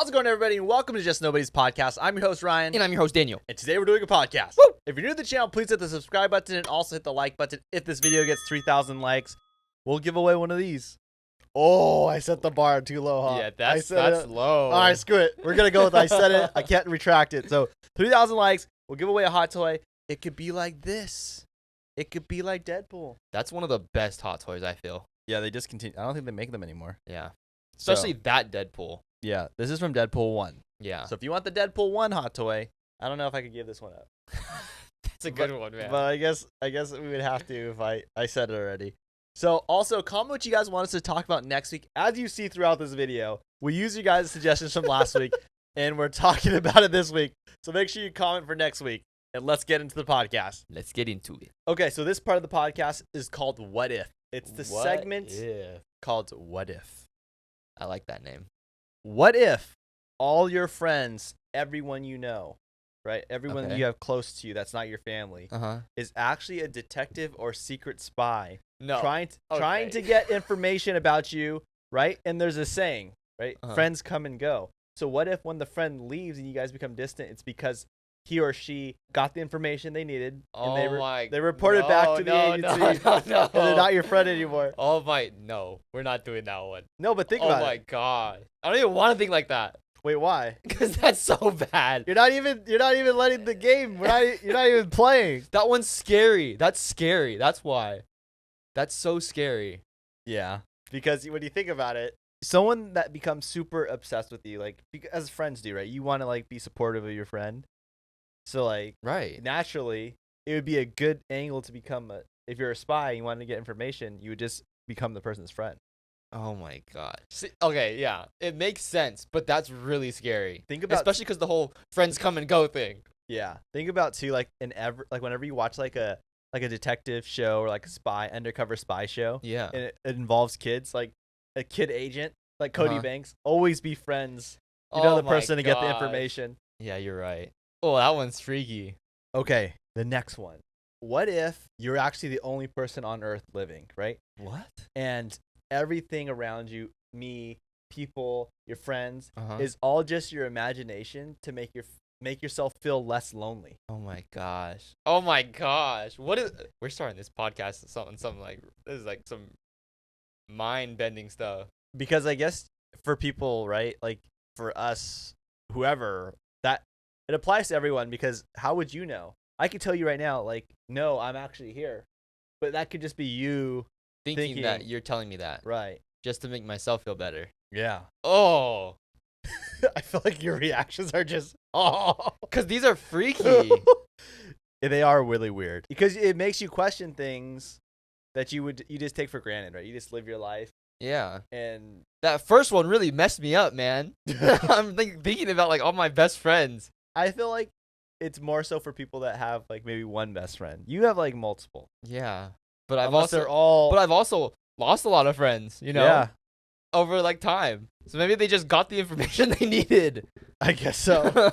How's it going, everybody? And welcome to Just Nobody's Podcast. I'm your host, Ryan. And I'm your host, Daniel. And today we're doing a podcast. Woo! If you're new to the channel, please hit the subscribe button and also hit the like button. If this video gets 3,000 likes, we'll give away one of these. Oh, I set the bar too low, huh? Yeah, that's low. All right, screw it. We're going to go with I said it. I can't retract it. So 3,000 likes, we'll give away a hot toy. It could be like this. It could be like Deadpool. That's one of the best hot toys, I feel. Yeah, they discontinued. I don't think they make them anymore. Yeah. Especially that Deadpool. Yeah, this is from Deadpool 1. Yeah. So if you want the Deadpool 1 hot toy, I don't know if I could give this one up. That's a good one, man. But I guess we would have to if I said it already. So also comment what you guys want us to talk about next week. As you see throughout this video, we use you guys' suggestions from last week, and we're talking about it this week. So make sure you comment for next week, and let's get into the podcast. Let's get into it. Okay, so this part of the podcast is called What If. It's the segment called What If. I like that name. What if all your friends, everyone you know, right? Everyone you have close to you that's not your family, is actually a detective or secret spy trying to get information about you, right? And there's a saying, right? Friends come and go. So what if when the friend leaves and you guys become distant, it's because he or she got the information they needed and they reported back to the agency and they're not your friend anymore. No, we're not doing that one. No, but think about it. Oh my god. I don't even want to think like that. Wait, why? Because that's so bad. You're not even letting the game. You're not even playing. That one's scary. That's scary. That's why. That's so scary. Yeah, because when you think about it, someone that becomes super obsessed with you, like as friends do, right? You want to like be supportive of your friend. So like, naturally, it would be a good angle to become if you're a spy and you want to get information, you would just become the person's friend. Oh my god. Okay, yeah, it makes sense, but that's really scary. Think about, especially because the whole friends come and go thing. Yeah, think about too, like whenever you watch like a detective show or like a undercover spy show. Yeah, and it involves kids, like a kid agent, like Cody Banks. Always be friends. You know the person to get the information. Yeah, you're right. Oh, that one's freaky. Okay, the next one. What if you're actually the only person on Earth living, right? What? And everything around you, me, people, your friends, is all just your imagination to make yourself feel less lonely. Oh my gosh. Oh my gosh. We're starting this podcast something like this is like some mind-bending stuff. Because I guess for people, right? Like for us, whoever, that it applies to everyone, because how would you know? I could tell you right now, like, no, I'm actually here. But that could just be you thinking that you're telling me that. Right. Just to make myself feel better. Yeah. Oh. I feel like your reactions are just, because these are freaky. They are really weird. Because it makes you question things that you just take for granted, right? You just live your life. Yeah. And that first one really messed me up, man. I'm thinking about like all my best friends. I feel like it's more so for people that have like maybe one best friend. You have like multiple. Yeah. But I've also lost a lot of friends, you know? Yeah. Over like time. So maybe they just got the information they needed. I guess so.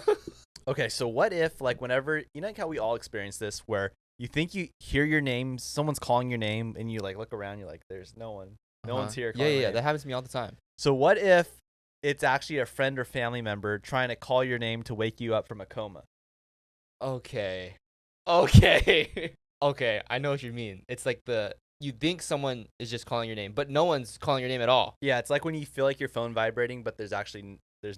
Okay, so what if like whenever, you know, like how we all experience this, where you think you hear your name, someone's calling your name, and you like look around, you're like, there's no one. No one's here calling your name. That happens to me all the time. So what if it's actually a friend or family member trying to call your name to wake you up from a coma? Okay, I know what you mean. It's like you think someone is just calling your name, but no one's calling your name at all. Yeah, it's like when you feel like your phone vibrating, but there's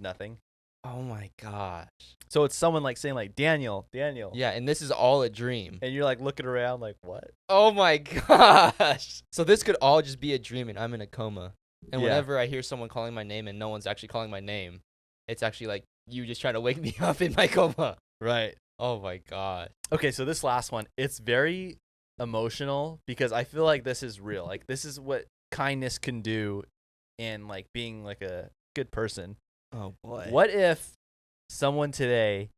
nothing. Oh my gosh. So it's someone like saying like, Daniel. Yeah, and this is all a dream. And you're like looking around like, what? Oh my gosh. So this could all just be a dream and I'm in a coma. And whenever I hear someone calling my name and no one's actually calling my name, it's actually like you just trying to wake me up in my coma. Right. Oh my god. Okay, so this last one, it's very emotional because I feel like this is real. Like this is what kindness can do and like being like a good person. Oh boy. What if someone today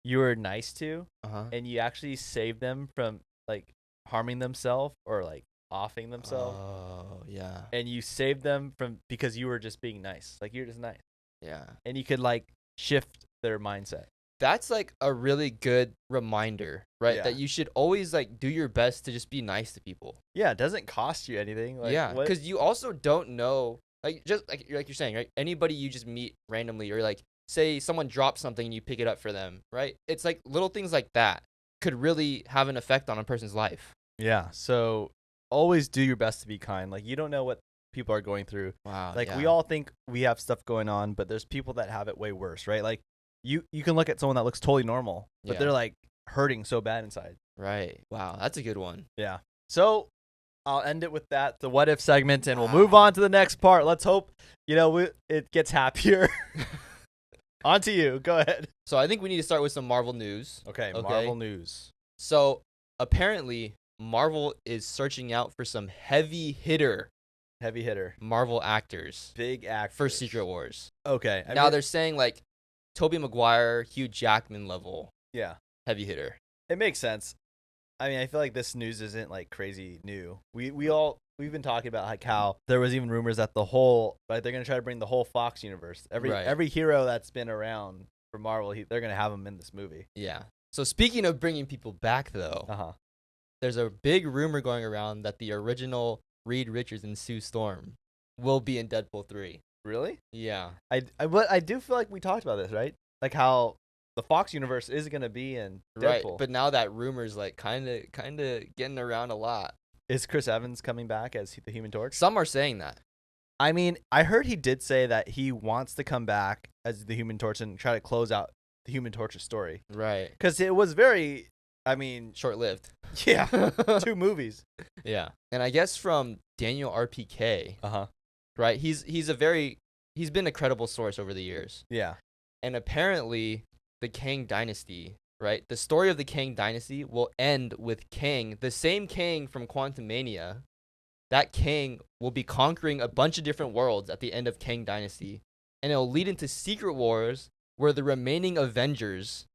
you were nice to and you actually saved them from like harming themselves or like offing themselves? Oh, yeah. And you saved them from because you were just being nice. Like you're just nice. Yeah. And you could like shift their mindset. That's like a really good reminder, right? Yeah. That you should always like do your best to just be nice to people. Yeah, it doesn't cost you anything. Like, yeah, because you also don't know, like just like you're saying, right? Anybody you just meet randomly or like say someone drops something and you pick it up for them, right? It's like little things like that could really have an effect on a person's life. Yeah. So always do your best to be kind. Like, you don't know what people are going through. Wow. Like, we all think we have stuff going on, but there's people that have it way worse, right? Like, you can look at someone that looks totally normal, but they're like hurting so bad inside. Right. Wow. That's a good one. Yeah. So I'll end it with that, the what if segment, and we'll move on to the next part. Let's hope, it gets happier. On to you. Go ahead. So I think we need to start with some Marvel news. Okay. Marvel news. So apparently Marvel is searching out for some heavy hitter Marvel actors. Big actors. For Secret Wars. Okay. Now they're saying like Tobey Maguire, Hugh Jackman level. Yeah. Heavy hitter. It makes sense. I mean, I feel like this news isn't like crazy new. We've been talking about like how there was even rumors that they're gonna try to bring the whole Fox universe. Every hero that's been around for Marvel, they're gonna have them in this movie. Yeah. So speaking of bringing people back though, there's a big rumor going around that the original Reed Richards and Sue Storm will be in Deadpool 3. Really? Yeah. I do feel like we talked about this, right? Like how the Fox universe is going to be in Deadpool. Right, but now that rumor's like kind of getting around a lot. Is Chris Evans coming back as the Human Torch? Some are saying that. I mean, I heard he did say that he wants to come back as the Human Torch and try to close out the Human Torch's story. Right. Because it was very, short-lived. Yeah. 2 movies. Yeah. And I guess from Daniel RPK, right, he's been a credible source over the years. Yeah. And apparently the Kang Dynasty, right? The story of the Kang Dynasty will end with Kang, the same Kang from Quantumania. That Kang will be conquering a bunch of different worlds at the end of Kang Dynasty. And it'll lead into Secret Wars, where the remaining Avengers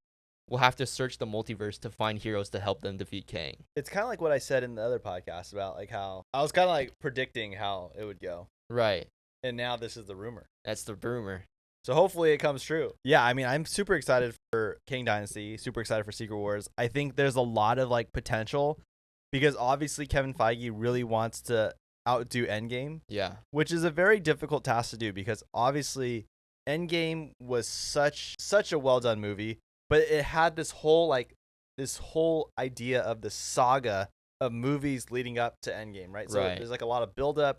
will have to search the multiverse to find heroes to help them defeat Kang. It's kind of like what I said in the other podcast about like how I was kind of like predicting how it would go. Right. And now this is the rumor. That's the rumor. So hopefully it comes true. Yeah, I mean, I'm super excited for Kang Dynasty, super excited for Secret Wars. I think there's a lot of like potential because obviously Kevin Feige really wants to outdo Endgame. Yeah. Which is a very difficult task to do because obviously Endgame was such a well done movie, but it had this whole idea of the saga of movies leading up to Endgame, right? So there's like a lot of build up,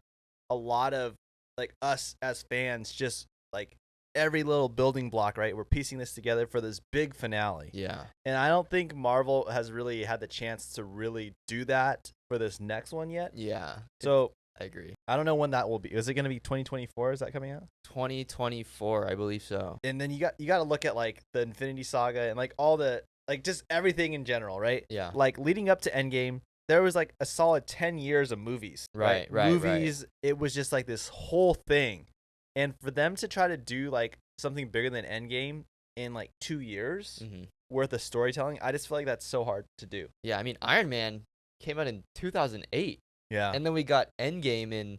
a lot of like us as fans just like every little building block, right? We're piecing this together for this big finale. Yeah. And I don't think Marvel has really had the chance to really do that for this next one yet. Yeah. So I agree. I don't know when that will be. Is it going to be 2024? Is that coming out? 2024, I believe so. And then you got to look at like the Infinity Saga and like all the like just everything in general, right? Yeah. Like leading up to Endgame, there was like a solid 10 years of movies. Right. Movies, it was just like this whole thing. And for them to try to do like something bigger than Endgame in like 2 years worth of storytelling, I just feel like that's so hard to do. Yeah, I mean, Iron Man came out in 2008. Yeah. And then we got Endgame in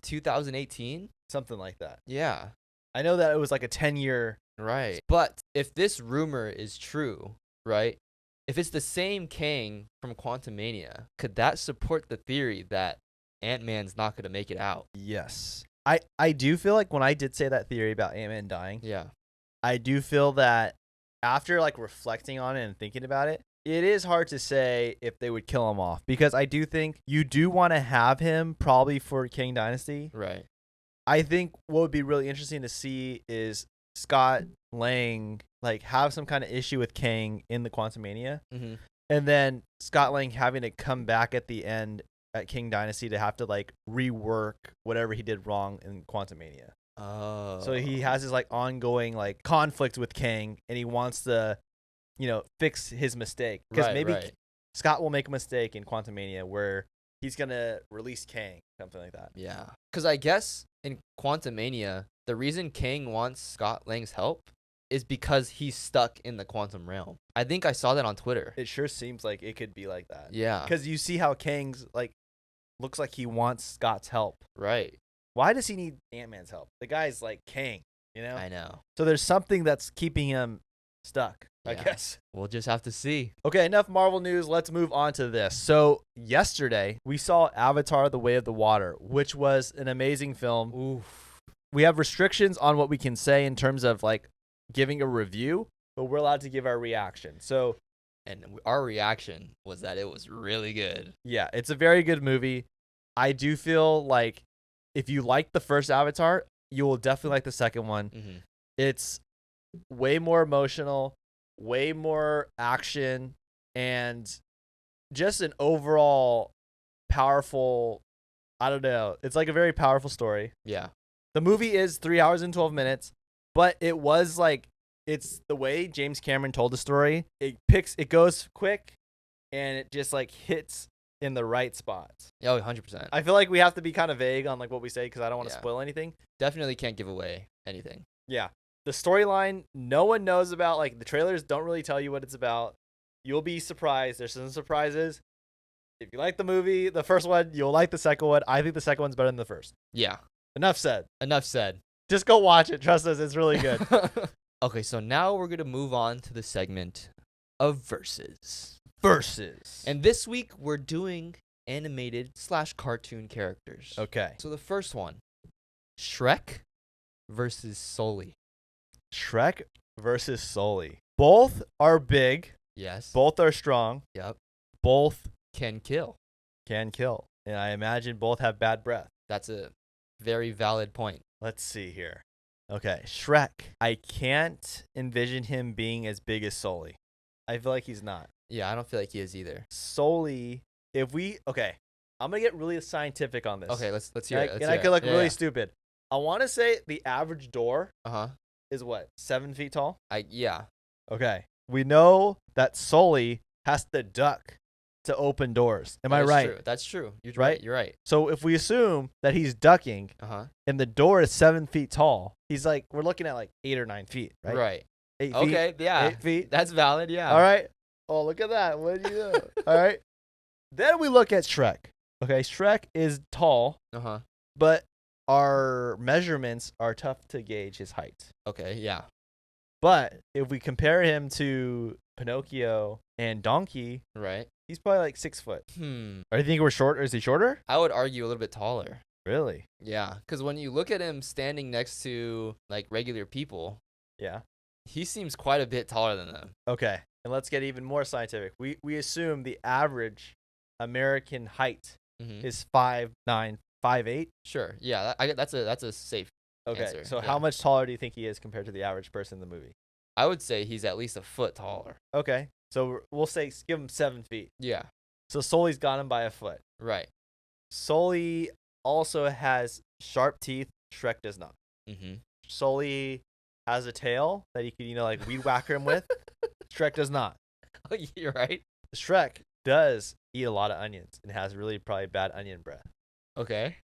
2018. Something like that. Yeah. I know that it was like a 10-year. Right. But if this rumor is true, right, if it's the same Kang from Quantumania, could that support the theory that Ant-Man's not going to make it out? Yes. I do feel like when I did say that theory about Ant-Man dying, yeah, I do feel that after like reflecting on it and thinking about it, it is hard to say if they would kill him off because I do think you do want to have him probably for Kang Dynasty. Right. I think what would be really interesting to see is Scott Lang like have some kind of issue with Kang in the Quantumania, and then Scott Lang having to come back at the end at Kang Dynasty to have to like rework whatever he did wrong in Quantumania. Oh. So he has this like ongoing like conflict with Kang, and he wants to, fix his mistake because maybe Scott will make a mistake in Quantumania where he's gonna release Kang, something like that. Yeah, because I guess in Quantumania, the reason Kang wants Scott Lang's help is because he's stuck in the quantum realm. I think I saw that on Twitter. It sure seems like it could be like that. Yeah. Because you see how Kang's like looks like he wants Scott's help. Right. Why does he need Ant-Man's help? The guy's like Kang, I know. So there's something that's keeping him stuck, I guess. We'll just have to see. Okay, enough Marvel news. Let's move on to this. So yesterday, we saw Avatar: The Way of the Water, which was an amazing film. Oof. We have restrictions on what we can say in terms of like giving a review, but we're allowed to give our reaction. So, and our reaction was that it was really good. Yeah, it's a very good movie. I do feel like if you like the first Avatar, you will definitely like the second one. Mm-hmm. It's way more emotional, way more action, and just an overall powerful, I don't know. It's like a very powerful story. Yeah. The movie is 3 hours and 12 minutes, but it was like, it's the way James Cameron told the story. It goes quick, and it just like hits in the right spots. Oh, 100%. I feel like we have to be kind of vague on like what we say because I don't want to spoil anything. Definitely can't give away anything. Yeah. The storyline, no one knows about. Like, the trailers don't really tell you what it's about. You'll be surprised. There's some surprises. If you like the movie, the first one, you'll like the second one. I think the second one's better than the first. Yeah. Enough said. Just go watch it. Trust us, it's really good. Okay, so now we're going to move on to the segment of verses. And this week, we're doing animated / cartoon characters. Okay. So the first one, Shrek versus Sully. Shrek versus Sully. Both are big. Yes. Both are strong. Yep. Both can kill. And I imagine both have bad breath. That's a very valid point. Let's see here. Okay, Shrek. I can't envision him being as big as Sully. I feel like he's not. Yeah, I don't feel like he is either. Sully, I'm gonna get really scientific on this. Okay, let's hear it. I could look really stupid. I want to say the average door Uh-huh. is what, 7 feet tall? Yeah. Okay. We know that Sully has to duck to open doors. Am I right? True. That's true. You're right. You're right. So if we assume that he's ducking, and the door is 7 feet tall, he's like, we're looking at like 8 or 9 feet, right? Right. 8 feet. Okay. Yeah. 8 feet. That's valid. Yeah. All right. Oh, look at that. What did you do? All right. Then we look at Shrek. Okay, Shrek is tall. But our measurements are tough to gauge his height. Okay. Yeah. But if we compare him to Pinocchio and Donkey, right, he's probably like 6 foot. Or do you think we're short? Is he shorter? I would argue a little bit taller. Really? Yeah, because when you look at him standing next to like regular people, yeah, he seems quite a bit taller than them. Okay, and let's get even more scientific. We assume the average American height is 5'9", 5'8". Sure. Yeah, that's a safe. Okay, answer. So how much taller do you think he is compared to the average person in the movie? I would say he's at least a foot taller. Okay, so we'll say give him 7 feet. Yeah. So Sully's got him by a foot. Right. Sully also has sharp teeth. Shrek does not. Sully has a tail that he can, like weed whacker him with. Shrek does not. Oh, you're right. Shrek does eat a lot of onions and has really probably bad onion breath. Okay.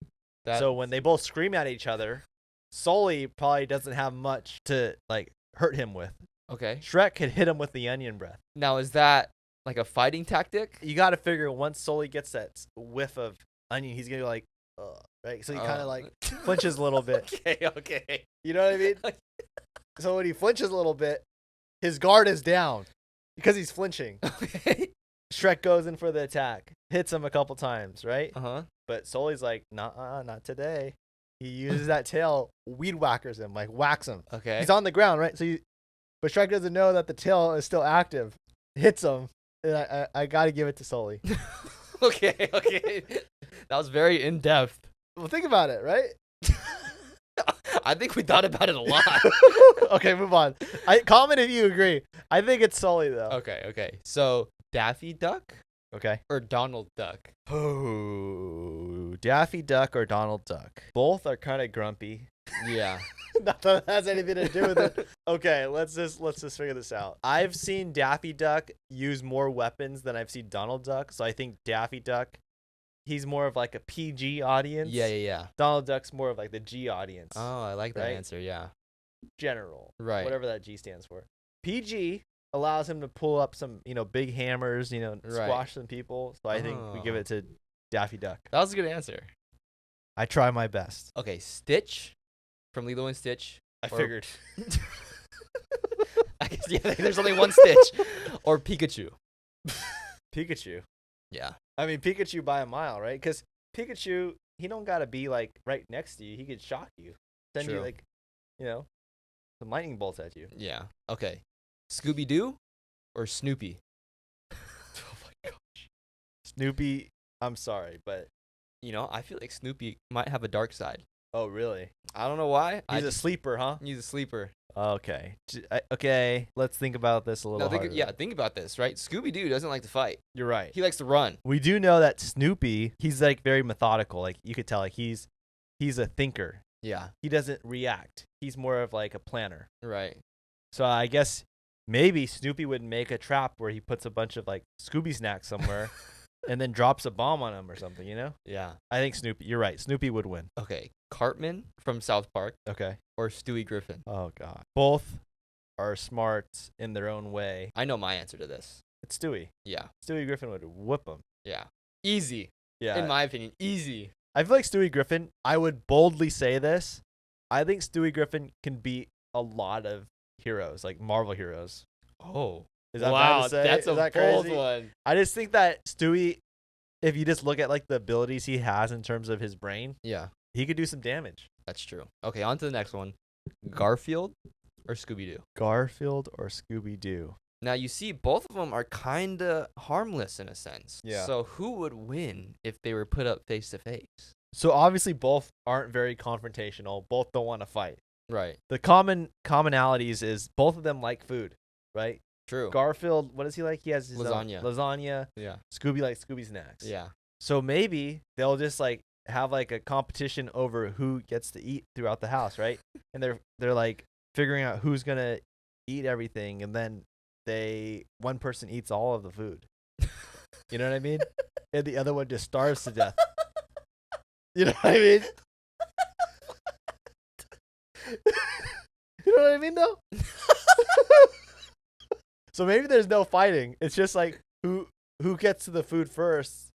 So when they both scream at each other, Sully probably doesn't have much to like hurt him with. Okay. Shrek could hit him with the onion breath. Now, is that like a fighting tactic? You got to figure once Sully gets that whiff of onion, he's gonna be like, right? So he kind of like flinches a little bit. Okay. You know what I mean? So when he flinches a little bit, his guard is down because he's flinching. Okay. Shrek goes in for the attack, hits him a couple times, right? But Sully's like, nah, not today. He uses that tail, weed whackers him, like whacks him. Okay. He's on the ground, right? But Shrek doesn't know that the tail is still active. Hits him. And I got to give it to Sully. Okay. That was very in depth. Well, think about it, right? I think we thought about it a lot. Okay, move on. Comment if you agree. I think it's Sully though. Okay. So Daffy Duck? Okay. Or Donald Duck? Oh, Daffy Duck or Donald Duck. Both are kind of grumpy. Yeah. Not that has anything to do with it. Okay, let's just figure this out. I've seen Daffy Duck use more weapons than I've seen Donald Duck, so I think Daffy Duck, he's more of like a PG audience. Yeah. Donald Duck's more of like the G audience. Oh, I like that answer. Yeah. General. Right. Whatever that G stands for. PG allows him to pull up some, big hammers, squash some people. So I think we give it to Daffy Duck. That was a good answer. I try my best. Okay, Stitch from Lilo and Stitch. I figured. I guess, there's only one Stitch. Or Pikachu. Pikachu. Yeah. I mean, Pikachu by a mile, right? Because Pikachu, he don't got to be like right next to you. He could shock you. Send you like, some lightning bolts at you. Yeah. Okay. Scooby-Doo or Snoopy? Oh my gosh. Snoopy, I'm sorry, but I feel like Snoopy might have a dark side. Oh, really? I don't know why. He's a sleeper, huh? He's a sleeper. Okay. Okay, let's think about this a little harder. Think about this, right? Scooby-Doo doesn't like to fight. You're right. He likes to run. We do know that Snoopy, he's like very methodical. Like you could tell, like he's a thinker. Yeah. He doesn't react. He's more of like a planner. Right. So I guess maybe Snoopy would make a trap where he puts a bunch of like Scooby snacks somewhere and then drops a bomb on him or something, Yeah. I think Snoopy, you're right. Snoopy would win. Okay. Cartman from South Park. Okay. Or Stewie Griffin. Oh, God. Both are smart in their own way. I know my answer to this. It's Stewie. Yeah. Stewie Griffin would whoop him. Yeah. Easy. Yeah. In my opinion, easy. I feel like Stewie Griffin, I would boldly say this. I think Stewie Griffin can beat a lot of heroes, like Marvel heroes. Oh. Is that bad to say? That's a bold one. I just think that Stewie, if you just look at like the abilities he has in terms of his brain, yeah, he could do some damage. That's true. Okay, on to the next one. Garfield or Scooby-Doo? Garfield or Scooby-Doo? Now, you see, both of them are kind of harmless in a sense. Yeah. So who would win if they were put up face to face? So obviously both aren't very confrontational. Both don't want to fight. Right. The commonalities is both of them like food, right? True. Garfield, what does he like? He has his lasagna. Lasagna. Yeah. Scooby likes Scooby snacks. Yeah. So maybe they'll just like have like a competition over who gets to eat throughout the house, right? And they're like figuring out who's gonna eat everything, and then one person eats all of the food. You know what I mean? And the other one just starves to death. You know what I mean? You know what I mean, though? So maybe there's no fighting. It's just like who gets to the food first.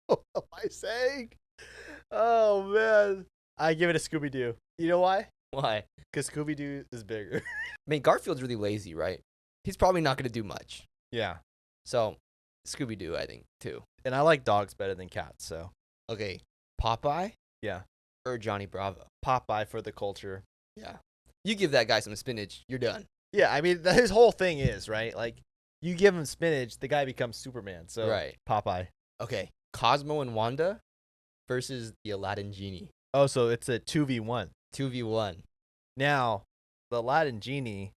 What am I saying? Oh, man. I give it a Scooby-Doo. You know why? Why? Because Scooby-Doo is bigger. I mean, Garfield's really lazy, right? He's probably not going to do much. Yeah. So, Scooby-Doo, I think, too. And I like dogs better than cats, so. Okay. Popeye? Yeah. Or Johnny Bravo? Popeye for the culture. Yeah. You give that guy some spinach, you're done. Yeah, I mean, his whole thing is, right? Like, you give him spinach, the guy becomes Superman. So, right. Popeye. Okay. Cosmo and Wanda versus the Aladdin Genie. Oh, so it's a 2v1. 2v1. Now, the Aladdin Genie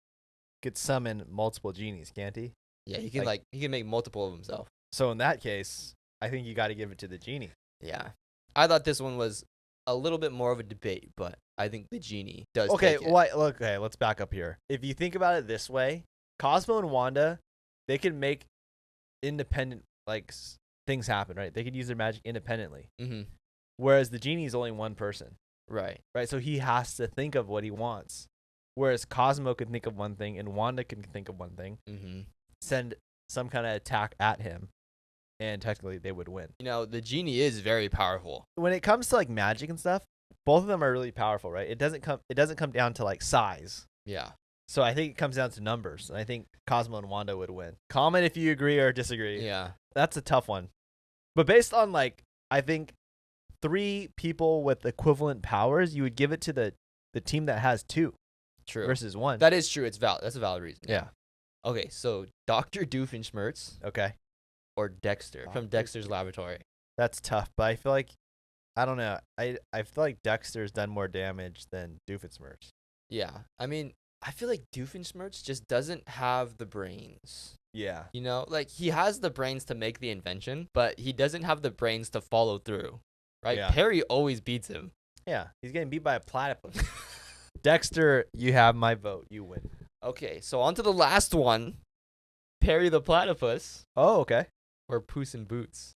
could summon multiple genies, can't he? Yeah, he can he can make multiple of himself. So in that case, I think you got to give it to the genie. Yeah. I thought this one was a little bit more of a debate, but I think the genie does Okay, take it. Okay, let's back up here. If you think about it this way, Cosmo and Wanda, they can make independent things happen, right? They could use their magic independently. Mm-hmm. Whereas the genie is only one person. Right. Right, so he has to think of what he wants. Whereas Cosmo can think of one thing and Wanda can think of one thing. Mm-hmm. Send some kind of attack at him, and technically they would win. The genie is very powerful. When it comes to magic and stuff, both of them are really powerful, right? It doesn't come down to size. Yeah. So I think it comes down to numbers, and I think Cosmo and Wanda would win. Comment if you agree or disagree. Yeah. That's a tough one. But based on I think 3 people with equivalent powers, you would give it to the team that has 2. True. Versus 1. That is true. It's valid. That's a valid reason. Yeah. Okay, so Dr. Doofenshmirtz. Okay. Or Dexter from Dexter's Laboratory. That's tough, but I feel like, I don't know. I feel like Dexter's done more damage than Doofenshmirtz. Yeah. I mean, I feel like Doofenshmirtz just doesn't have the brains. Yeah. He has the brains to make the invention, but he doesn't have the brains to follow through. Right? Yeah. Perry always beats him. Yeah. He's getting beat by a platypus. Dexter, you have my vote. You win. Okay, so on to the last one. Perry the Platypus. Oh, okay. Or Puss in Boots.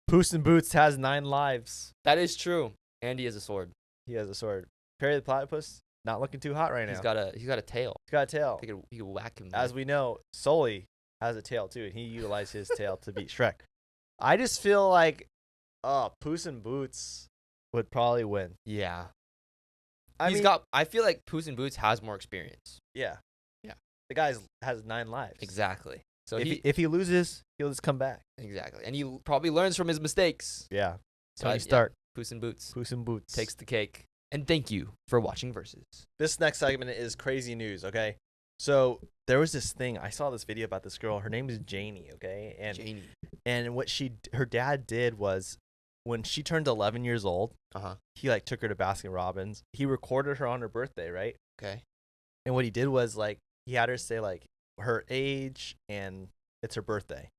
Puss in Boots has 9 lives. That is true. And he has a sword. He has a sword. Perry the Platypus, not looking too hot right now. He's got a tail. He's got a tail. He could whack him. As we know, Sully has a tail too, and he utilized his tail to beat Shrek. I just feel like Puss in Boots would probably win. Yeah. I feel like Puss in Boots has more experience. Yeah. Yeah. The guy has 9 lives. Exactly. So if he loses, he'll just come back. Exactly. And he probably learns from his mistakes. Yeah. Tony Stark. Puss in Boots. Puss in Boots takes the cake. And thank you for watching Versus. This next segment is crazy news, okay? So there was this thing. I saw this video about this girl. Her name is Janie, okay? And what her dad did was when she turned 11 years old, he like took her to Baskin Robbins. He recorded her on her birthday, right? Okay. And what he did was like he had her say like her age and it's her birthday.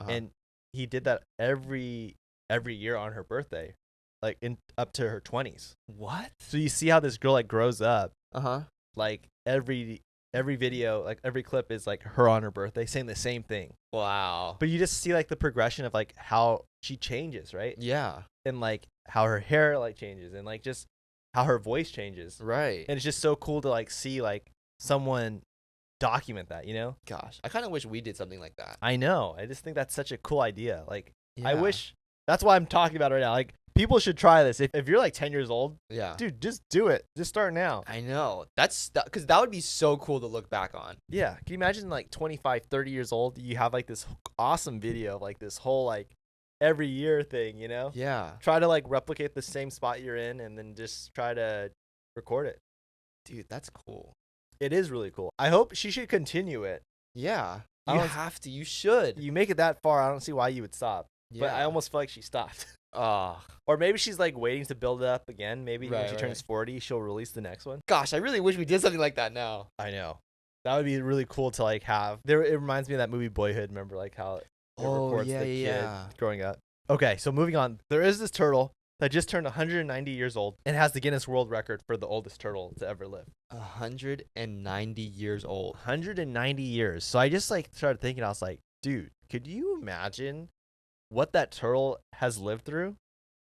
And he did that every year on her birthday. Like up to her 20s. What? So you see how this girl like grows up. Like every video, like every clip is like her on her birthday saying the same thing. Wow. But you just see like the progression of like how she changes, right? Yeah. And like how her hair like changes and like just how her voice changes. Right. And it's just so cool to like see like someone document that, you know? Gosh, I kind of wish we did something like that. I know. I just think that's such a cool idea. Like I wish that's why I'm talking about it right now. Like people should try this. If you're like 10 years old, dude, just do it. Just start now. I know. That's because that would be so cool to look back on. Yeah. Can you imagine like 25, 30 years old, you have like this awesome video of like this whole like every year thing, you know? Yeah. Try to like replicate the same spot you're in and then just try to record it. Dude, that's cool. It is really cool. I hope she should continue it. Yeah. You have to. You should. You make it that far, I don't see why you would stop. Yeah. But I almost feel like she stopped. Or maybe she's like waiting to build it up again. Maybe when she turns 40, she'll release the next one. Gosh, I really wish we did something like that now. I know. That would be really cool to like have. It reminds me of that movie Boyhood. Remember like how it records the kid growing up. Okay, so moving on. There is this turtle that just turned 190 years old and has the Guinness World Record for the oldest turtle to ever live. 190 years old. 190 years. So I just like started thinking, I was like, dude, could you imagine what that turtle has lived through?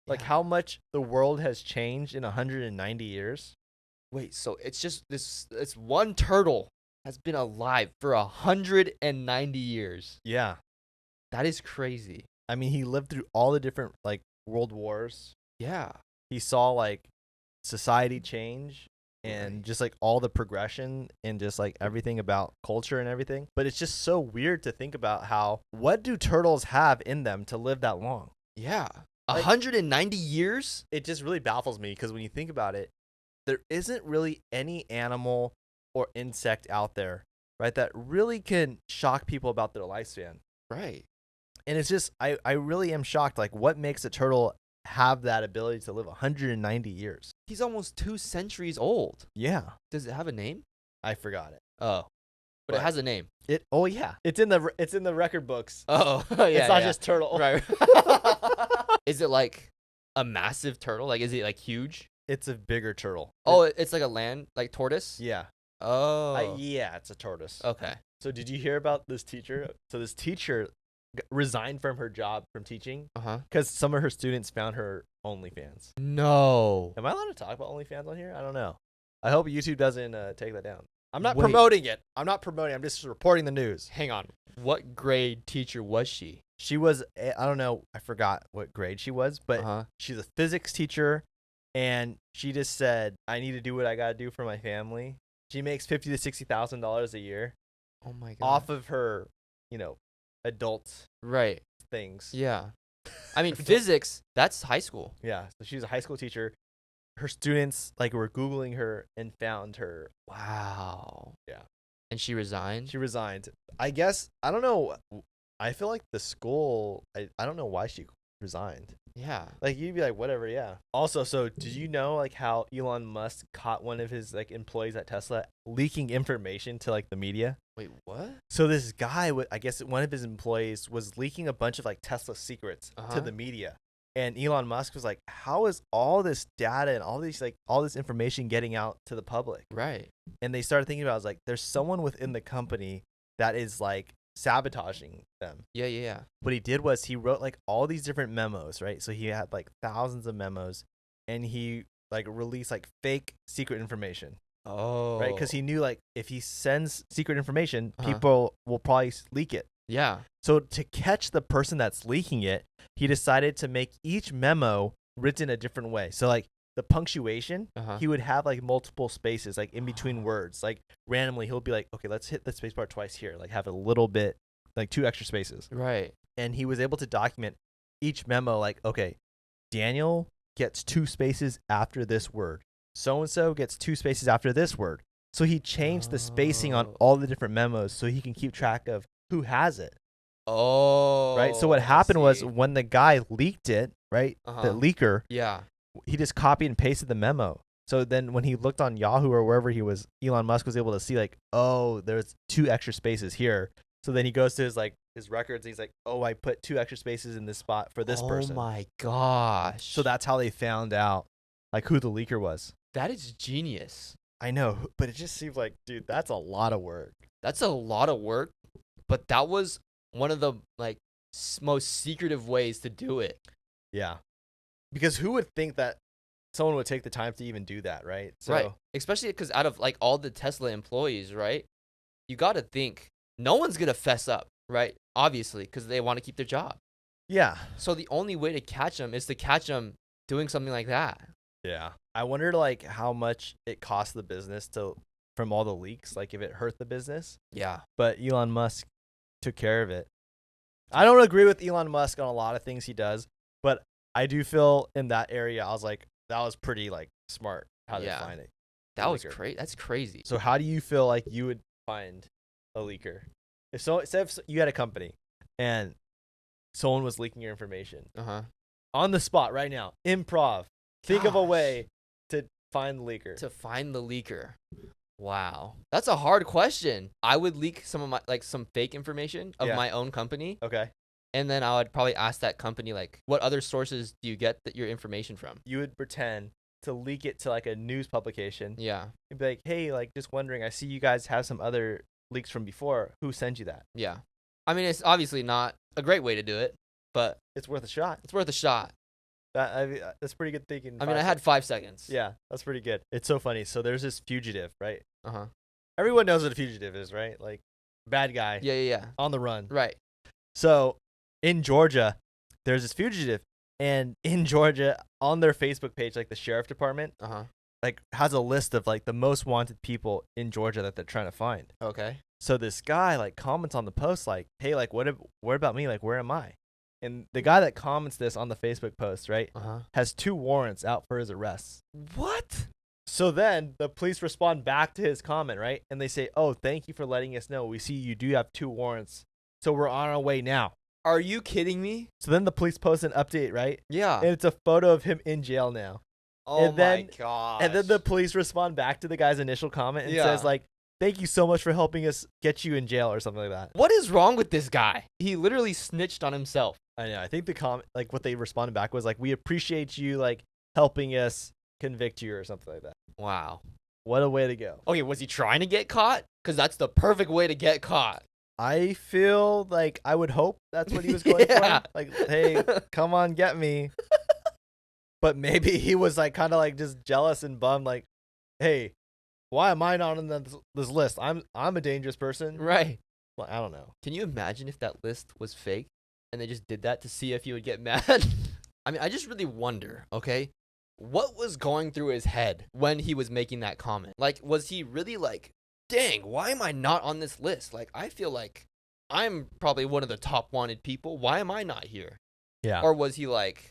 Like how much the world has changed in 190 years? Wait, so it's just this one turtle has been alive for 190 years. Yeah. That is crazy. I mean, he lived through all the different like world wars. Yeah. He saw like society change and just like all the progression and just like everything about culture and everything. But it's just so weird to think about what do turtles have in them to live that long? Yeah. 190 years? It just really baffles me because when you think about it, there isn't really any animal or insect out there, right, that really can shock people about their lifespan. Right. And it's just, I really am shocked. Like, what makes a turtle have that ability to live 190 years? He's almost 2 centuries old. Yeah. Does it have a name? I forgot it. Oh. But it has a name. Oh yeah. It's in the record books. Oh, yeah. It's not just turtle. Right. Is it like a massive turtle? Like, is it like huge? It's a bigger turtle. Oh, it's like a land, like tortoise? Yeah. Oh. Yeah, it's a tortoise. Okay. So did you hear about this teacher? So this teacher resigned from her job from teaching because some of her students found her OnlyFans. No. Am I allowed to talk about OnlyFans on here? I don't know. I hope YouTube doesn't take that down. I'm not promoting it. I'm just reporting the news. Hang on. What grade teacher was she? She was, I don't know, I forgot what grade she was, but she's a physics teacher, and she just said, I need to do what I got to do for my family. She makes $50,000 to $60,000 a year. Oh my god. Off of her, adult things. Yeah. I mean, physics, that's high school. Yeah. So she's a high school teacher. Her students were Googling her and found her. Wow. Yeah. And she resigned? She resigned. I guess, I don't know. I feel like the school, I don't know why she resigned. Yeah. Like, you'd be like, whatever, yeah. Also, so did you know how Elon Musk caught one of his employees at Tesla leaking information to the media? Wait, what? So this guy, I guess one of his employees was leaking a bunch of Tesla secrets to the media. And Elon Musk was like, how is all this data and all these all this information getting out to the public? Right. And they started thinking about there's someone within the company that is sabotaging them. Yeah. What he did was he wrote all these different memos, right? So he had thousands of memos, and he released fake secret information. Oh. Right? Because he knew if he sends secret information, people will probably leak it. Yeah. So to catch the person that's leaking it, he decided to make each memo written a different way. So the punctuation, he would have multiple spaces in between words. Randomly he'll be okay, let's hit the space bar twice here. Have a little bit, 2 extra spaces. Right. And he was able to document each memo okay, Daniel gets 2 spaces after this word. So-and-so gets 2 spaces after this word. So he changed the spacing on all the different memos so he can keep track of who has it. Oh. Right? So what happened was when the guy leaked it, right? The leaker. Yeah. He just copied and pasted the memo. So then when he looked on Yahoo or wherever he was, Elon Musk was able to see like, oh, there's 2 extra spaces here. So then he goes to his records and he's like, oh, I put 2 extra spaces in this spot for this person. Oh my gosh. So that's how they found out like who the leaker was. That is genius. I know, but it just seems like, dude, that's a lot of work. That's a lot of work, but that was one of the like most secretive ways to do it. Yeah. Because who would think that someone would take the time to even do that, right? So, right. Especially because out of like all the Tesla employees, right? You got to think no one's going to fess up, right? Obviously, because they want to keep their job. Yeah. So the only way to catch them is to catch them doing something like that. Yeah. I wondered like how much it cost the business from all the leaks, like if it hurt the business. Yeah. But Elon Musk took care of it. I don't agree with Elon Musk on a lot of things he does, but I do feel in that area I was like, that was pretty like smart how they find it. That was crazy. That's crazy. So how do you feel like you would find a leaker? If you had a company and someone was leaking your information on the spot right now, improv, think of a way to find the leaker. To find the leaker. Wow. That's a hard question. I would leak some of my some fake information of my own company. Okay. And then I would probably ask that company like, what other sources do you get your information from? You would pretend to leak it to like a news publication. Yeah. You'd be like, hey, like just wondering, I see you guys have some other leaks from before. Who sent you that? Yeah. I mean, it's obviously not a great way to do it, but it's worth a shot. It's worth a shot. That's pretty good thinking. I mean, I had 5 seconds. Yeah, that's pretty good. It's so funny. So there's this fugitive, right? Everyone knows what a fugitive is, right? Like bad guy. Yeah. On the run. Right. So in Georgia, there's this fugitive, and in Georgia, on their Facebook page, like the sheriff department, like has a list of like the most wanted people in Georgia that they're trying to find. Okay. So this guy like comments on the post like, hey, like what about me? Like where am I? And the guy that comments this on the Facebook post, right, has 2 warrants out for his arrests. What? So then the police respond back to his comment, right? And they say, oh, thank you for letting us know. We see you do have 2 warrants. So we're on our way now. Are you kidding me? So then the police post an update, right? Yeah. And it's a photo of him in jail now. Oh my gosh. And then the police respond back to the guy's initial comment and says like, thank you so much for helping us get you in jail or something like that. What is wrong with this guy? He literally snitched on himself. I know. I think the comment, like what they responded back was like, we appreciate you like helping us convict you or something like that. Wow. What a way to go. Okay, was he trying to get caught? Because that's the perfect way to get caught. I feel like I would hope that's what he was going for. Like, hey, come on, get me. But maybe he was like kind of like just jealous and bummed. Like, hey, why am I not on this list? I'm a dangerous person. Right. Well, I don't know. Can you imagine if that list was fake and they just did that to see if he would get mad? I mean, I just really wonder, okay, what was going through his head when he was making that comment? Like, was he really like, dang, why am I not on this list? Like, I feel like I'm probably one of the top wanted people. Why am I not here? Yeah. Or was he like,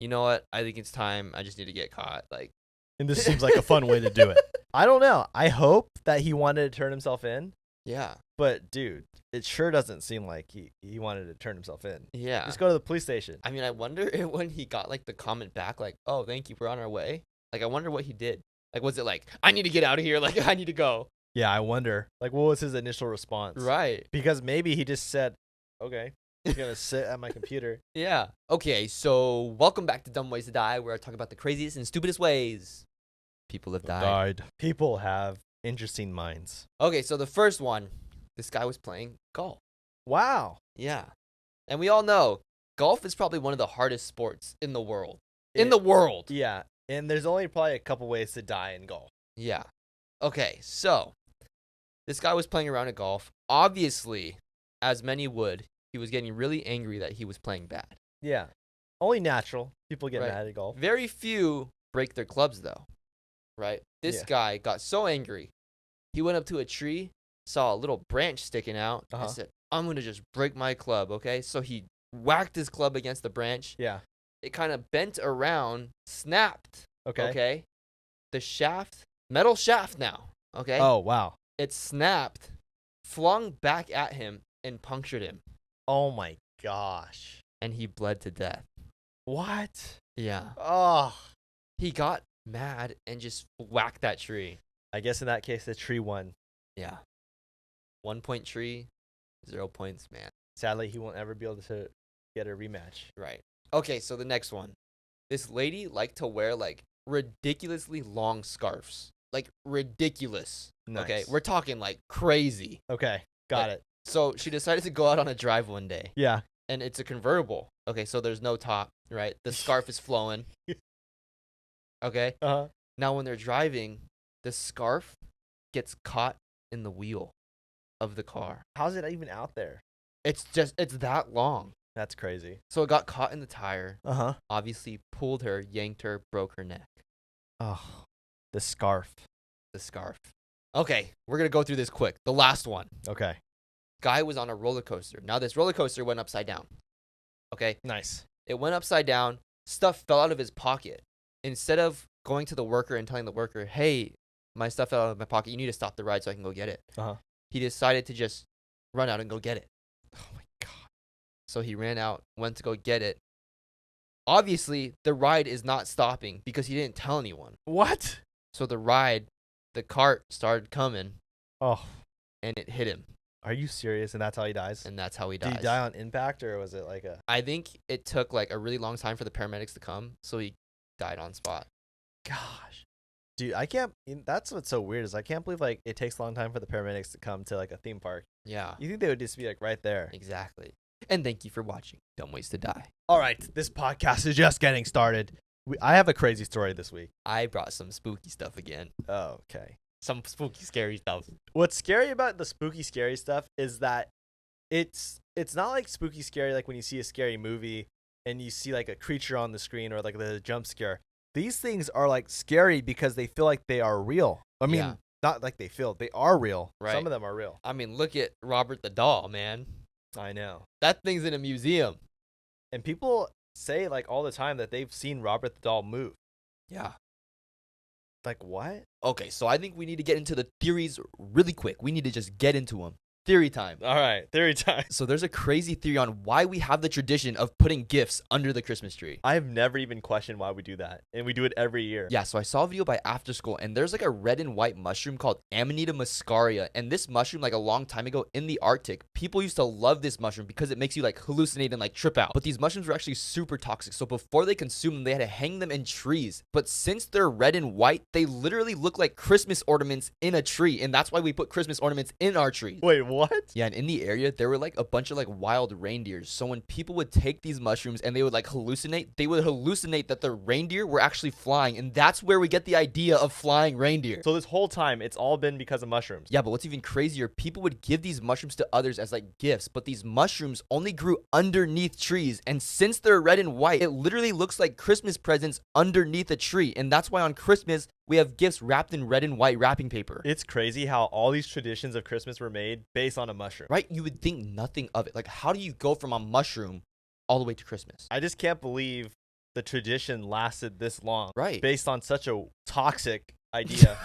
you know what? I think it's time. I just need to get caught. Like, and this seems like a fun way to do it. I don't know. I hope that he wanted to turn himself in. Yeah. But, dude, it sure doesn't seem like he wanted to turn himself in. Yeah. Just go to the police station. I mean, I wonder if when he got, like, the comment back, like, oh, thank you, we're on our way. Like, I wonder what he did. Like, was it like, I need to get out of here. Like, I need to go. Yeah, I wonder. Like, what was his initial response? Right. Because maybe he just said, okay, I'm going to sit at my computer. Yeah. Okay, so welcome back to Dumb Ways to Die, where I talk about the craziest and stupidest ways people have died. People have interesting minds. Okay, so the first one, this guy was playing golf. Wow. Yeah. And we all know golf is probably one of the hardest sports in the world. In the world. Yeah. And there's only probably a couple ways to die in golf. Yeah. Okay, so this guy was playing around at golf. Obviously, as many would, he was getting really angry that he was playing bad. Yeah. Only natural. People get mad at golf. Very few break their clubs, though. Right? This guy got so angry. He went up to a tree, saw a little branch sticking out, and said, I'm going to just break my club, okay? So he whacked his club against the branch. Yeah. it kind of bent around, snapped. Okay. Okay. The shaft, metal shaft now. Okay. Oh, wow. It snapped, flung back at him, and punctured him. Oh my gosh. And he bled to death. What? Yeah. Oh. He got mad and just whacked that tree. I guess in that case, the tree won. Yeah. 1 point tree, 0 points, man. Sadly, he won't ever be able to get a rematch. Right. Okay, so the next one. This lady liked to wear like ridiculously long scarves. Like ridiculous. Nice. Okay, we're talking like crazy. Okay, got it. So she decided to go out on a drive one day. Yeah. And it's a convertible. Okay, so there's no top, right? The scarf is flowing. Okay? Uh-huh. Now when they're driving, the scarf gets caught in the wheel of the car. How's it even out there? It's that long. That's crazy. So it got caught in the tire. Uh-huh. Obviously pulled her, yanked her, broke her neck. Oh, the scarf. The scarf. Okay, we're going to go through this quick. The last one. Okay. Guy was on a roller coaster. Now this roller coaster went upside down. Okay? Nice. It went upside down. Stuff fell out of his pocket. Instead of going to the worker and telling the worker, hey, my stuff fell out of my pocket. You need to stop the ride so I can go get it. Uh-huh. He decided to just run out and go get it. Oh, my God. So he ran out, went to go get it. Obviously, the ride is not stopping because he didn't tell anyone. What? So the cart started coming. Oh. And it hit him. Are you serious? And that's how he dies? And that's how he dies. Did he die on impact, or was it like a... I think it took like a really long time for the paramedics to come, so he died on spot. Gosh. Dude, I can't... That's what's so weird is I can't believe like it takes a long time for the paramedics to come to like a theme park. Yeah. You think they would just be like right there. Exactly. And thank you for watching Dumb Ways to Die. All right, this podcast is just getting started. I have a crazy story this week. I brought some spooky stuff again. Oh, okay. Some spooky, scary stuff. What's scary about the spooky, scary stuff is that it's not like spooky, scary like when you see a scary movie and you see like a creature on the screen or like the jump scare. These things are like scary because they feel like they are real. I mean, not like they are real. Right. Some of them are real. I mean, look at Robert the doll, man. I know. That thing's in a museum. And people say like all the time that they've seen Robert the doll move. Yeah. Like what? Okay, so I think we need to get into the theories really quick. We need to just get into them. Theory time. All right, theory time. So there's a crazy theory on why we have the tradition of putting gifts under the Christmas tree. I've never even questioned why we do that, and we do it every year. Yeah, so I saw a video by After School, and there's like a red and white mushroom called Amanita muscaria, and this mushroom, like a long time ago in the Arctic, people used to love this mushroom because it makes you like hallucinate and like trip out. But these mushrooms were actually super toxic, so before they consume them, they had to hang them in trees. But since they're red and white, they literally look like Christmas ornaments in a tree, and that's why we put Christmas ornaments in our trees. Wait, what? Yeah, and in the area, there were like a bunch of like wild reindeers. So when people would take these mushrooms and they would like hallucinate, they would hallucinate that the reindeer were actually flying. And that's where we get the idea of flying reindeer. So this whole time, it's all been because of mushrooms. Yeah, but what's even crazier, people would give these mushrooms to others as like gifts, but these mushrooms only grew underneath trees. And since they're red and white, it literally looks like Christmas presents underneath a tree. And that's why on Christmas, we have gifts wrapped in red and white wrapping paper. It's crazy how all these traditions of Christmas were made based on a mushroom. Right? You would think nothing of it. Like, how do you go from a mushroom all the way to Christmas? I just can't believe the tradition lasted this long. Right. Based on such a toxic idea.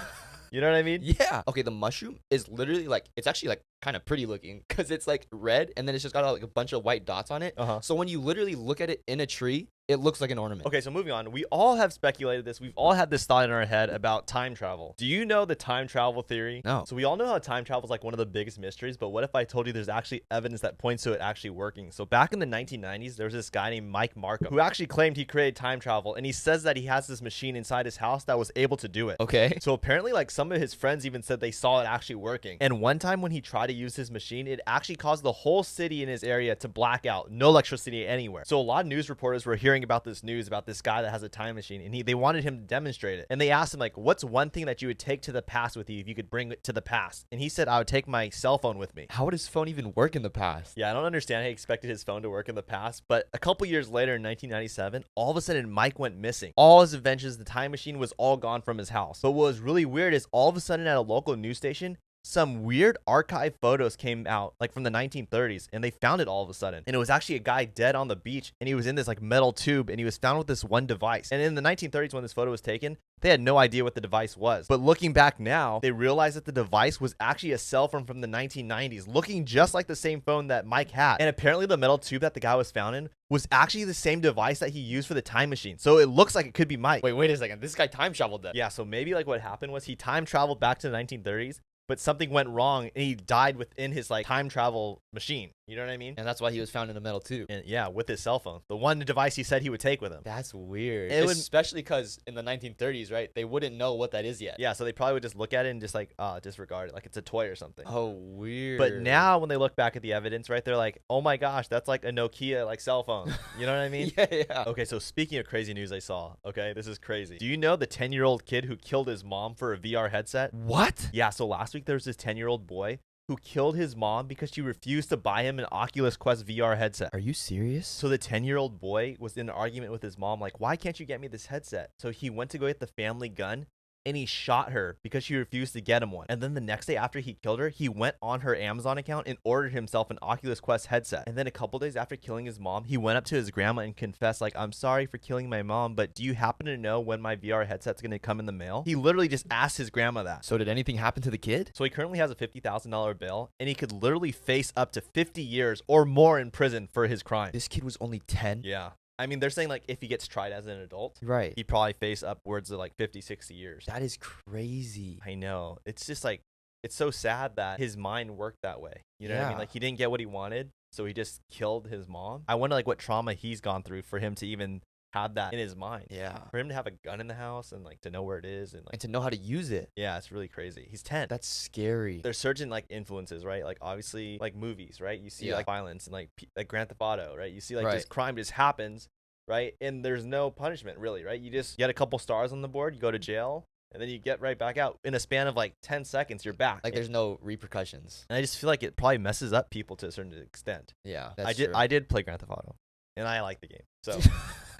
You know what I mean? Yeah. Okay, the mushroom is literally like, it's actually like kind of pretty looking because it's like red and then it's just got like a bunch of white dots on it. So when you literally look at it in a tree, it looks like an ornament. Okay, so moving on. We all have speculated this. We've all had this thought in our head about time travel. Do you know the time travel theory? No. So we all know how time travel is like one of the biggest mysteries, but what if I told you there's actually evidence that points to it actually working? So back in the 1990s, there was this guy named Mike Markham who actually claimed he created time travel, and he says that he has this machine inside his house that was able to do it. Okay. So apparently like some of his friends even said they saw it actually working. And one time when he tried to use his machine, it actually caused the whole city in his area to black out. No electricity anywhere. So a lot of news reporters were hearing about this news about this guy that has a time machine, and they wanted him to demonstrate it. And they asked him like, what's one thing that you would take to the past with you if you could bring it to the past? And he said, I would take my cell phone with me. How would his phone even work in the past? Yeah, I don't understand how he expected his phone to work in the past, but a couple years later in 1997, all of a sudden Mike went missing. All his inventions, the time machine was all gone from his house. But what was really weird is all of a sudden at a local news station, some weird archive photos came out like from the 1930s, and they found it all of a sudden. And it was actually a guy dead on the beach, and he was in this like metal tube, and he was found with this one device. And in the 1930s, when this photo was taken, they had no idea what the device was. But looking back now, they realized that the device was actually a cell phone from the 1990s, looking just like the same phone that Mike had. And apparently the metal tube that the guy was found in was actually the same device that he used for the time machine. So it looks like it could be Mike. Wait a second. This guy time traveled then. Yeah, so maybe like what happened was he time traveled back to the 1930s, but something went wrong and he died within his like time travel machine. You know what I mean? And that's why he was found in a metal tube. And yeah, with his cell phone. The one device he said he would take with him. That's weird. Especially because in the 1930s, right, they wouldn't know what that is yet. Yeah, so they probably would just look at it and just like, disregard it. Like it's a toy or something. Oh, weird. But now when they look back at the evidence, right, they're like, oh my gosh, that's like a Nokia like cell phone. You know what I mean? Yeah. Okay, so speaking of crazy news I saw, okay, this is crazy. Do you know the 10-year-old kid who killed his mom for a VR headset? What? Yeah, so last week there was this 10-year-old boy who killed his mom because she refused to buy him an Oculus Quest VR headset. Are you serious? So the 10-year-old boy was in an argument with his mom, like, why can't you get me this headset? So he went to go get the family gun, and he shot her because she refused to get him one. And then the next day after he killed her, he went on her Amazon account and ordered himself an Oculus Quest headset. And then a couple days after killing his mom, he went up to his grandma and confessed, like, I'm sorry for killing my mom, but do you happen to know when my VR headset's going to come in the mail? He literally just asked his grandma that. So did anything happen to the kid? So he currently has a $50,000 bail, and he could literally face up to 50 years or more in prison for his crime. This kid was only 10? Yeah. I mean, they're saying, like, if he gets tried as an adult, right, he'd probably face upwards of, like, 50, 60 years. That is crazy. I know. It's just, like, it's so sad that his mind worked that way. You know what I mean? Like, he didn't get what he wanted, so he just killed his mom. I wonder, like, what trauma he's gone through for him to even have that in his mind. Yeah. For him to have a gun in the house and, like, to know where it is. And to know how to use it. Yeah, it's really crazy. He's 10. That's scary. There's certain, like, influences, right? Like, obviously, like, movies, right? You see, like, violence and, like Grand Theft Auto, right? You see, like, just crime just happens. Right? And there's no punishment really, right? You get a couple stars on the board, you go to jail, and then you get right back out. In a span of like 10 seconds, you're back. Like there's no repercussions. And I just feel like it probably messes up people to a certain extent. Yeah, I did play Grand Theft Auto, and I like the game. So,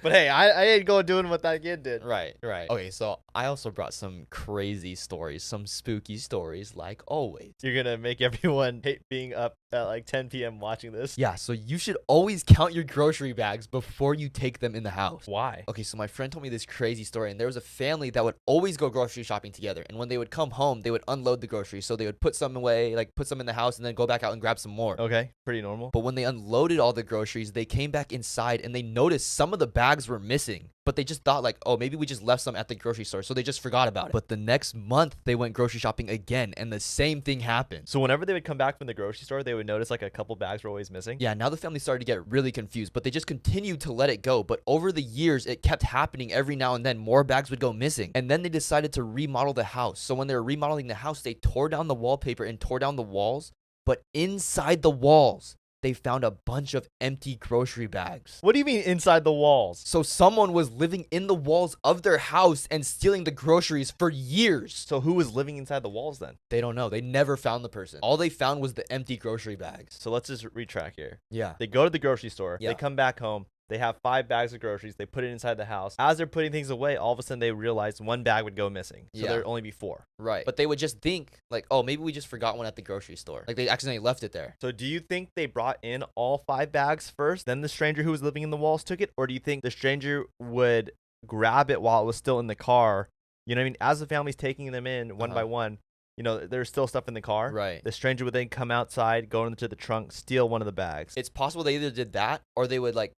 but hey, I ain't go doing what that kid did. Right. Okay, so I also brought some crazy stories, some spooky stories, like always. You're gonna make everyone hate being up at like 10 p.m. watching this. Yeah, so you should always count your grocery bags before you take them in the house. Why? Okay, so my friend told me this crazy story, and there was a family that would always go grocery shopping together. And when they would come home, they would unload the groceries. So they would put some away, like put some in the house, and then go back out and grab some more. Okay, pretty normal. But when they unloaded all the groceries, they came back inside and they noticed some of the bags were missing. But they just thought like, oh, maybe we just left some at the grocery store. So they just forgot about it. But the next month, they went grocery shopping again, and the same thing happened. So whenever they would come back from the grocery store, they would notice like a couple bags were always missing. Yeah, now the family started to get really confused, but they just continued to let it go. But over the years, it kept happening every now and then. More bags would go missing. And then they decided to remodel the house. So when they were remodeling the house, they tore down the wallpaper and tore down the walls. But inside the walls, they found a bunch of empty grocery bags. What do you mean inside the walls? So someone was living in the walls of their house and stealing the groceries for years. So who was living inside the walls then? They don't know. They never found the person. All they found was the empty grocery bags. So let's just retrack here. Yeah. They go to the grocery store. Yeah. They come back home. They have 5 bags of groceries. They put it inside the house. As they're putting things away, all of a sudden they realize 1 bag would go missing. So there'd only be 4. Right. But they would just think like, oh, maybe we just forgot one at the grocery store. Like they accidentally left it there. So do you think they brought in all 5 bags first, then the stranger who was living in the walls took it? Or do you think the stranger would grab it while it was still in the car? You know what I mean? As the family's taking them in one by one, you know, there's still stuff in the car. Right. The stranger would then come outside, go into the trunk, steal one of the bags. It's possible they either did that or they would like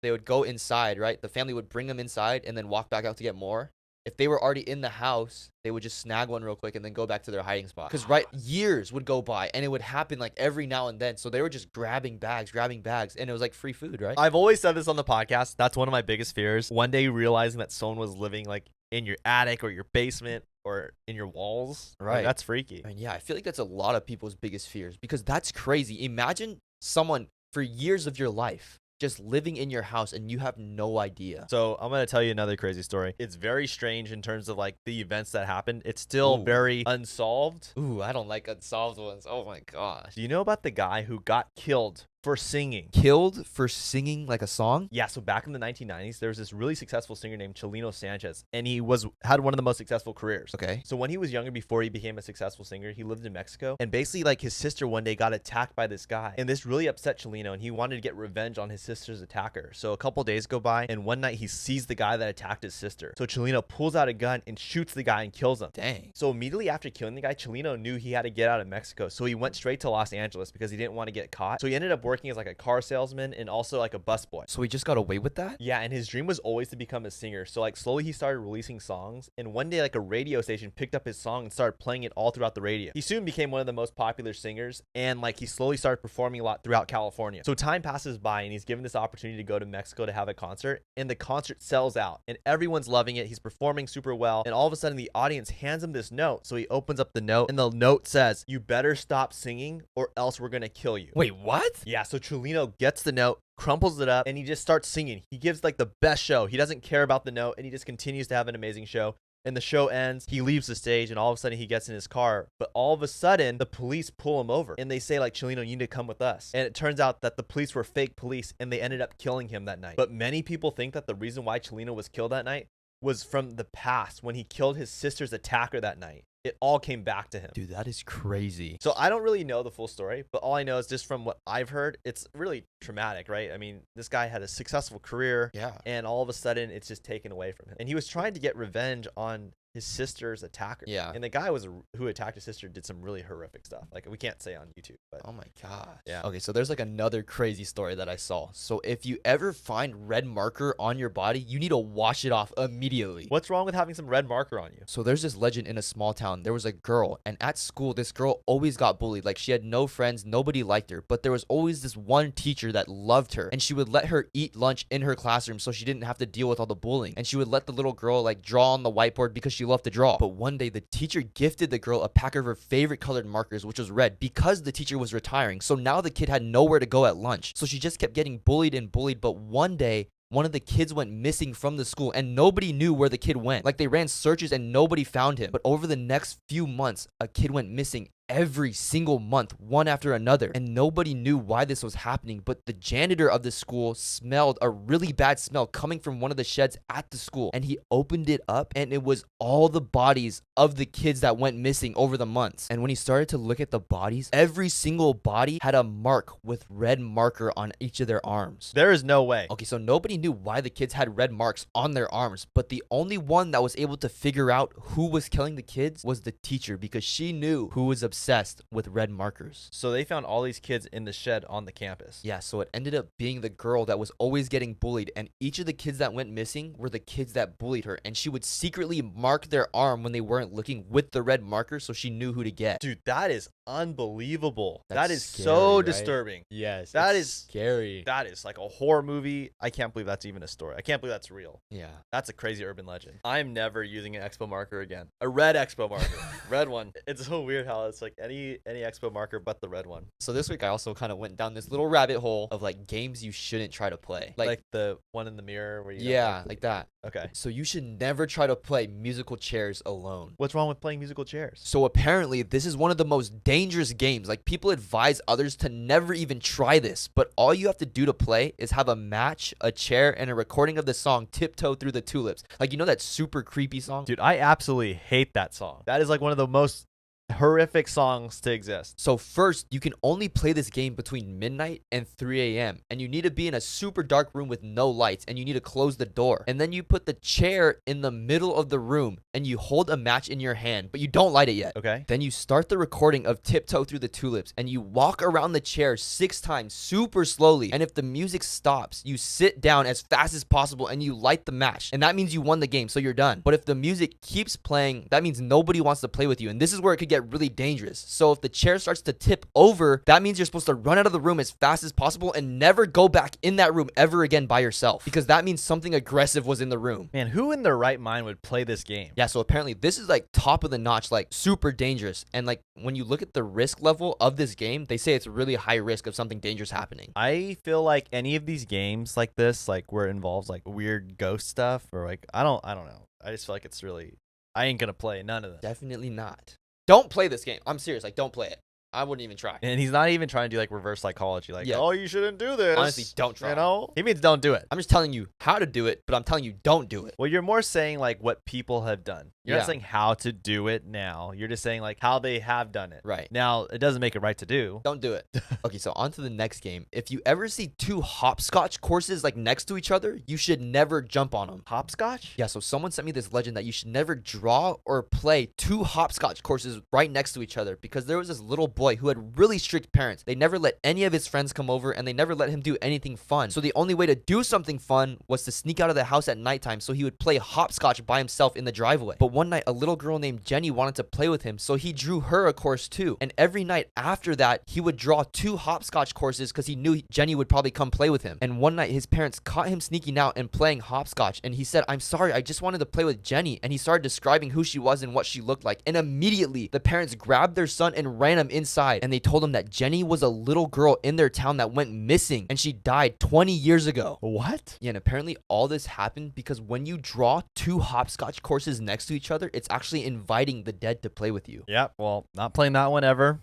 they would go inside, right? The family would bring them inside and then walk back out to get more. If they were already in the house, they would just snag one real quick and then go back to their hiding spot. Because years would go by and it would happen like every now and then. So they were just grabbing bags, and it was like free food, right? I've always said this on the podcast. That's one of my biggest fears. One day realizing that someone was living like in your attic or your basement or in your walls. Right. Like, that's freaky. I mean, yeah, I feel like that's a lot of people's biggest fears because that's crazy. Imagine someone for years of your life just living in your house and you have no idea. So I'm going to tell you another crazy story. It's very strange in terms of like the events that happened. It's still very unsolved. Ooh, I don't like unsolved ones. Oh my gosh. Do you know about the guy who got killed for singing. Killed for singing like a song? Yeah, so back in the 1990s, there was this really successful singer named Chelino Sanchez, and he had one of the most successful careers. Okay. So when he was younger, before he became a successful singer, he lived in Mexico, and basically like his sister one day got attacked by this guy, and this really upset Chelino, and he wanted to get revenge on his sister's attacker. So a couple days go by, and one night he sees the guy that attacked his sister. So Chelino pulls out a gun and shoots the guy and kills him. Dang. So immediately after killing the guy, Chelino knew he had to get out of Mexico, so he went straight to Los Angeles because he didn't want to get caught. So he ended up working as like a car salesman and also like a busboy. So he just got away with that? Yeah, and his dream was always to become a singer. So like slowly he started releasing songs, and one day like a radio station picked up his song and started playing it all throughout the radio. He soon became one of the most popular singers, and like he slowly started performing a lot throughout California. So time passes by, and he's given this opportunity to go to Mexico to have a concert, and the concert sells out, and everyone's loving it. He's performing super well, and all of a sudden the audience hands him this note. So he opens up the note, and the note says, "You better stop singing or else we're gonna kill you." Wait, what? Yeah, so Chelino gets the note, crumples it up, and he just starts singing. He gives like the best show. He doesn't care about the note, and he just continues to have an amazing show. And the show ends, he leaves the stage, and all of a sudden he gets in his car. But all of a sudden, the police pull him over, and they say like, "Chelino, you need to come with us." And it turns out that the police were fake police, and they ended up killing him that night. But many people think that the reason why Chelino was killed that night was from the past, when he killed his sister's attacker that night. It all came back to him. Dude, that is crazy. So I don't really know the full story, but all I know is just from what I've heard, it's really traumatic, right? I mean, this guy had a successful career, Yeah. and all of a sudden it's just taken away from him. And he was trying to get revenge on his sister's attacker. Yeah. And the guy who attacked his sister did some really horrific stuff. Like, we can't say on YouTube, but Oh my gosh. Yeah. Okay, so there's like another crazy story that I saw. So if you ever find red marker on your body, you need to wash it off immediately. what's wrong with having some red marker on you? So there's this legend in a small town. There was a girl, and at school, this girl always got bullied. Like, she had no friends, nobody liked her, but there was always this one teacher that loved her, and she would let her eat lunch in her classroom so she didn't have to deal with all the bullying. And she would let the little girl like draw on the whiteboard because she loved to draw. But one day, the teacher gifted the girl a pack of her favorite colored markers, which was red, because the teacher was retiring. So now the kid had nowhere to go at lunch. So she just kept getting bullied and bullied. But one day, one of the kids went missing from the school, and nobody knew where the kid went. Like, they ran searches and nobody found him. But over the next few months, a kid went missing every single month, one after another, and nobody knew why this was happening. But the janitor of the school smelled a really bad smell coming from one of the sheds at the school, and he opened it up, and it was all the bodies of the kids that went missing over the months. And when he started to look at the bodies, every single body had a mark with red marker on each of their arms. There is no way. Okay, so nobody knew why the kids had red marks on their arms, but the only one that was able to figure out who was killing the kids was the teacher, because she knew who was obsessed with red markers. So they found all these kids in the shed on the campus. Yeah, so it ended up being the girl that was always getting bullied, and each of the kids that went missing were the kids that bullied her, and she would secretly mark their arm when they weren't looking with the red marker so she knew who to get. Dude, that is unbelievable. That's that is scary, so right? disturbing. Yes, that it's is scary. That is like a horror movie. I can't believe that's even a story. I can't believe that's real. Yeah. That's a crazy urban legend. I'm never using an expo marker again. A red expo marker. Red one. It's so weird how it's like any expo marker but the red one. So this week I also kind of went down this little rabbit hole of like games you shouldn't try to play. Like the one in the mirror where you Yeah, like that. Okay. So you should never try to play musical chairs alone. What's wrong with playing musical chairs? So apparently this is one of the most dangerous games. Like, people advise others to never even try this, but all you have to do to play is have a match, a chair, and a recording of the song Tiptoe Through the Tulips. Like, you know that super creepy song? Dude, I absolutely hate that song. That is like one of the most horrific songs to exist. So first, you can only play this game between midnight and 3 a.m. and you need to be in a super dark room with no lights, and you need to close the door. And then you put the chair in the middle of the room and you hold a match in your hand, but you don't light it yet. Okay. Then you start the recording of Tiptoe Through the Tulips and you walk around the chair 6 times super slowly. And if the music stops, you sit down as fast as possible and you light the match. And that means you won the game, so you're done. But if the music keeps playing, that means nobody wants to play with you. And this is where it could get really dangerous. So if the chair starts to tip over, that means you're supposed to run out of the room as fast as possible and never go back in that room ever again by yourself, because that means something aggressive was in the room. Man, who in their right mind would play this game? Yeah, so apparently this is like top of the notch, like super dangerous. And like when you look at the risk level of this game, they say it's really high risk of something dangerous happening. I feel like any of these games like this, like where it involves like weird ghost stuff, or like I don't know. I just feel like it's really, I ain't gonna play none of them. Definitely not. Don't play this game. I'm serious. Like, don't play it. I wouldn't even try. And he's not even trying to do like reverse psychology, like, oh, you shouldn't do this. Honestly, don't try. You know, he means don't do it. I'm just telling you how to do it, but I'm telling you don't do it. Well, you're more saying like what people have done. You're not saying how to do it now. You're just saying like how they have done it. Right. Now, it doesn't make it right to do. Don't do it. Okay, so on to the next game. If you ever see two hopscotch courses like next to each other, you should never jump on them. Hopscotch? Yeah, so someone sent me this legend that you should never draw or play two hopscotch courses right next to each other because there was this little boy who had really strict parents. They never let any of his friends come over and they never let him do anything fun. So the only way to do something fun was to sneak out of the house at nighttime so he would play hopscotch by himself in the driveway. But one night, a little girl named Jenny wanted to play with him, so he drew her a course too. And every night after that, he would draw two hopscotch courses because he knew Jenny would probably come play with him. And one night, his parents caught him sneaking out and playing hopscotch. And he said, I'm sorry, I just wanted to play with Jenny. And he started describing who she was and what she looked like. And immediately, the parents grabbed their son and ran him inside. And they told him that Jenny was a little girl in their town that went missing. And she died 20 years ago. What? Yeah, and apparently all this happened because when you draw two hopscotch courses next to each other, it's actually inviting the dead to play with you. Yeah, well, not playing that one ever.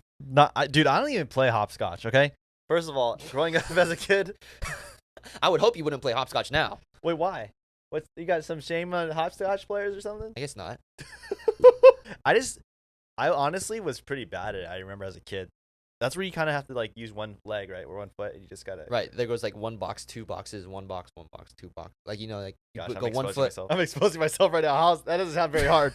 Dude, I don't even play hopscotch, okay? First of all, growing up as a kid. I would hope you wouldn't play hopscotch now. Wait, why? You got some shame on hopscotch players or something? I guess not. I honestly was pretty bad at it, I remember as a kid. That's where you kind of have to like use one leg, right? Or one foot, and you just gotta. Right, there goes like one box, two boxes, one box, two box. Like, you know, like Gosh, go 1 foot. Myself. I'm exposing myself right now. That doesn't sound very hard.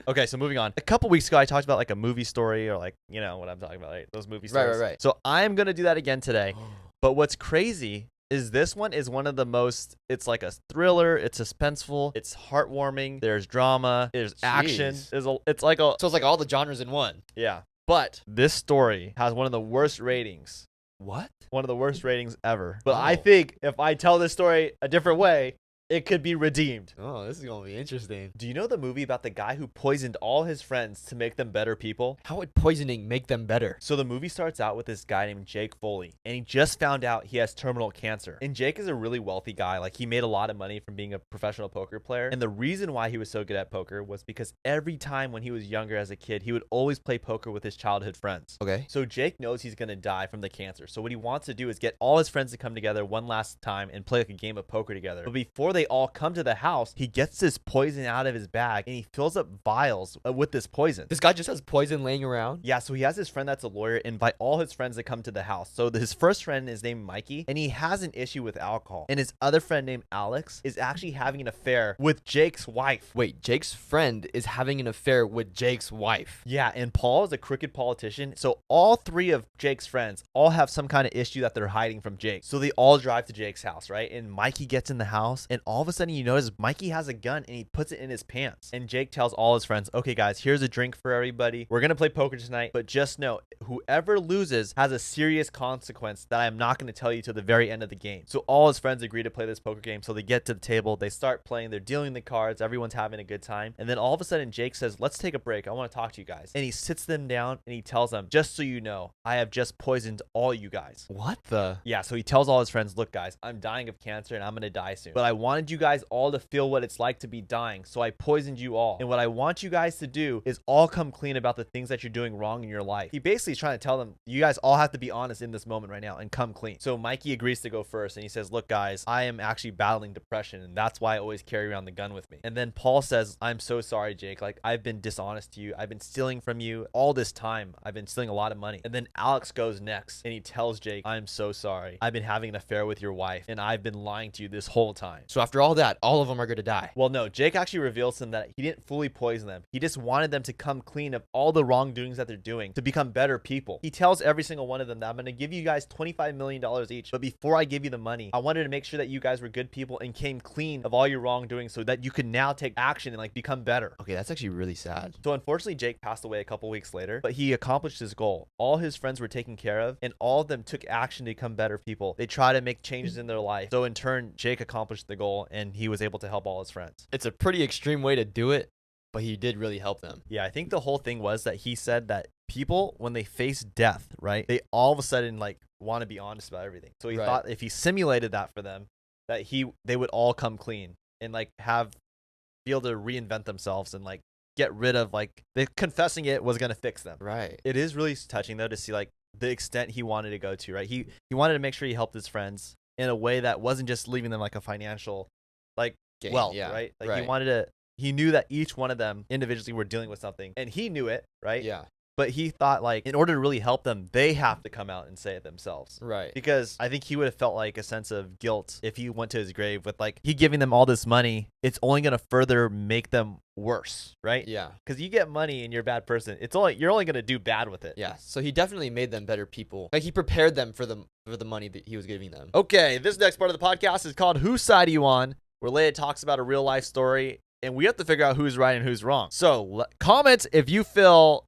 Okay, so moving on. A couple weeks ago, I talked about like a movie story or like, you know what I'm talking about, right? Those movie stories. Right. So I'm going to do that again today. But what's crazy is this one is one of the most, it's like a thriller, it's suspenseful, it's heartwarming, there's drama, there's action. So it's like all the genres in one. Yeah. But this story has one of the worst ratings. What? One of the worst ratings ever. But I think if I tell this story a different way, it could be redeemed. Oh, this is going to be interesting. Do you know the movie about the guy who poisoned all his friends to make them better people? How would poisoning make them better? So the movie starts out with this guy named Jake Foley, and he just found out he has terminal cancer. And Jake is a really wealthy guy. Like, he made a lot of money from being a professional poker player. And the reason why he was so good at poker was because every time when he was younger as a kid, he would always play poker with his childhood friends. Okay. So Jake knows he's going to die from the cancer. So what he wants to do is get all his friends to come together one last time and play like a game of poker together. But before they all come to the house, he gets this poison out of his bag and he fills up vials with this poison. This guy just has poison laying around? Yeah, so he has his friend that's a lawyer invite all his friends to come to the house. So his first friend is named Mikey, and he has an issue with alcohol. And his other friend named Alex is actually having an affair with Jake's wife. Wait, Jake's friend is having an affair with Jake's wife? Yeah, and Paul is a crooked politician. So all three of Jake's friends all have some kind of issue that they're hiding from Jake. So they all drive to Jake's house, right? And Mikey gets in the house, and all of a sudden you notice Mikey has a gun and he puts it in his pants. And Jake tells all his friends, okay guys, here's a drink for everybody. We're gonna play poker tonight, but just know whoever loses has a serious consequence that I'm not gonna tell you till the very end of the game. So all his friends agree to play this poker game. So they get to the table, they start playing, they're dealing the cards, everyone's having a good time. And then all of a sudden Jake says, let's take a break. I want to talk to you guys. And he sits them down and he tells them, just so you know, I have just poisoned all you guys. What the? Yeah, so he tells all his friends, look guys, I'm dying of cancer and I'm gonna die soon. But I wanted you guys all to feel what it's like to be dying, so I poisoned you all. And what I want you guys to do is all come clean about the things that you're doing wrong in your life. He basically is trying to tell them, you guys all have to be honest in this moment right now and come clean. So Mikey agrees to go first, and he says, look guys, I am actually battling depression, and that's why I always carry around the gun with me. And then Paul says, I'm so sorry, Jake. Like, I've been dishonest to you. I've been stealing from you all this time. I've been stealing a lot of money. And then Alex goes next, and he tells Jake, I'm so sorry. I've been having an affair with your wife, and I've been lying to you this whole time. So after all that, all of them are going to die. Well, no, Jake actually reveals to them that he didn't fully poison them. He just wanted them to come clean of all the wrongdoings that they're doing to become better people. He tells every single one of them that I'm going to give you guys $25 million each, but before I give you the money, I wanted to make sure that you guys were good people and came clean of all your wrongdoing so that you could now take action and like become better. Okay, that's actually really sad. So unfortunately, Jake passed away a couple weeks later, but he accomplished his goal. All his friends were taken care of, and all of them took action to become better people. They tried to make changes in their life. So in turn, Jake accomplished the goal, and he was able to help all his friends. It's a pretty extreme way to do it, but he did really help them. Yeah, I think the whole thing was that he said that people, when they face death, right, they all of a sudden like want to be honest about everything. So he thought if he simulated that for them, that they would all come clean and like be able to reinvent themselves and like get rid of like confessing it was gonna fix them. Right. It is really touching though to see like the extent he wanted to go to. Right. He wanted to make sure he helped his friends in a way that wasn't just leaving them like a financial like wealth. Yeah. Right. Like he wanted to. He knew that each one of them individually were dealing with something, and he knew it. Right. Yeah. But he thought like in order to really help them, they have to come out and say it themselves. Right. Because I think he would have felt like a sense of guilt if he went to his grave with like he giving them all this money. It's only going to further make them worse, right? Yeah. Because you get money and you're a bad person. You're only going to do bad with it. Yeah. So he definitely made them better people. Like he prepared them for the money that he was giving them. Okay, this next part of the podcast is called Whose Side Are You On? Where Leia talks about a real life story and we have to figure out who's right and who's wrong. So comment if you feel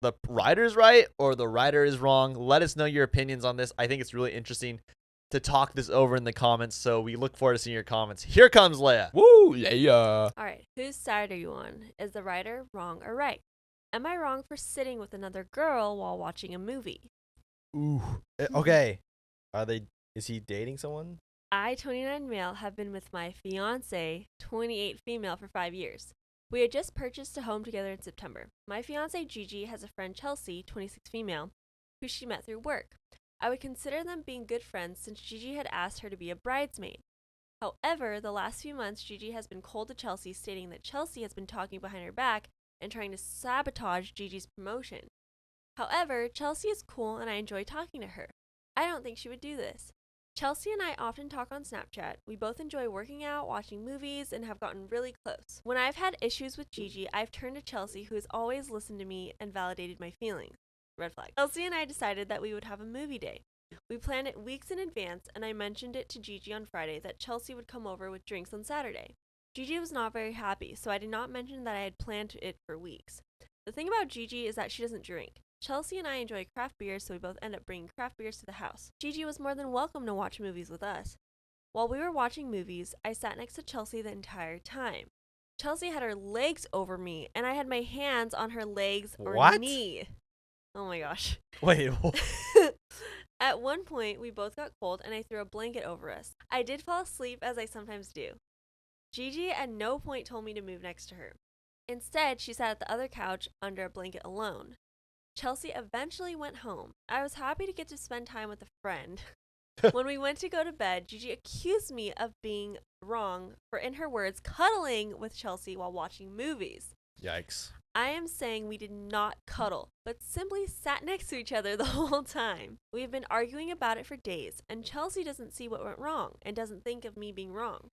the writer's right or the writer is wrong. Let us know your opinions on this. I think it's really interesting to talk this over in the comments, so we look forward to seeing your comments. Here comes Leia. Woo, Leia. All right, whose side are you on? Is the writer wrong or right? Am I wrong for sitting with another girl while watching a movie? Ooh. Okay. Is he dating someone? I, 29 male, have been with my fiance, 28 female, for 5 years. We had just purchased a home together in September. My fiance Gigi has a friend Chelsea, 26 female, who she met through work. I would consider them being good friends since Gigi had asked her to be a bridesmaid. However, the last few months Gigi has been cold to Chelsea, stating that Chelsea has been talking behind her back and trying to sabotage Gigi's promotion. However, Chelsea is cool and I enjoy talking to her. I don't think she would do this. Chelsea and I often talk on Snapchat. We both enjoy working out, watching movies, and have gotten really close. When I've had issues with Gigi, I've turned to Chelsea, who has always listened to me and validated my feelings. Red flag. Chelsea and I decided that we would have a movie day. We planned it weeks in advance, and I mentioned it to Gigi on Friday that Chelsea would come over with drinks on Saturday. Gigi was not very happy, so I did not mention that I had planned it for weeks. The thing about Gigi is that she doesn't drink. Chelsea and I enjoy craft beers, so we both end up bringing craft beers to the house. Gigi was more than welcome to watch movies with us. While we were watching movies, I sat next to Chelsea the entire time. Chelsea had her legs over me, and I had my hands on her legs or knee. Oh my gosh. Wait. At one point, we both got cold, and I threw a blanket over us. I did fall asleep, as I sometimes do. Gigi at no point told me to move next to her. Instead, she sat at the other couch under a blanket alone. Chelsea eventually went home. I was happy to get to spend time with a friend. When we went to go to bed, Gigi accused me of being wrong for, in her words, cuddling with Chelsea while watching movies. Yikes. I am saying we did not cuddle, but simply sat next to each other the whole time. We have been arguing about it for days, and Chelsea doesn't see what went wrong and doesn't think of me being wrong.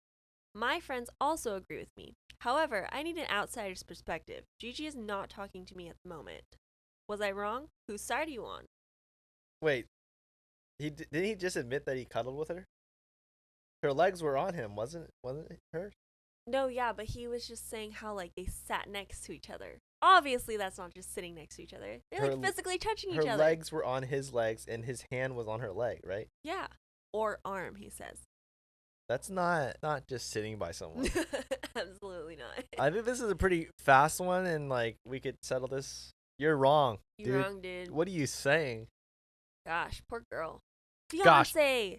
My friends also agree with me. However, I need an outsider's perspective. Gigi is not talking to me at the moment. Was I wrong? Whose side are you on? Wait, didn't he just admit that he cuddled with her? Her legs were on him, wasn't it her? No, yeah, but he was just saying how like they sat next to each other. Obviously, that's not just sitting next to each other. They're like physically touching each other. Her legs were on his legs, and his hand was on her leg, right? Yeah, or arm, he says. That's not just sitting by someone. Absolutely not. I think this is a pretty fast one, and like we could settle this. You're wrong. You're wrong, dude. What are you saying? Gosh, poor girl. Fiancé. Gosh,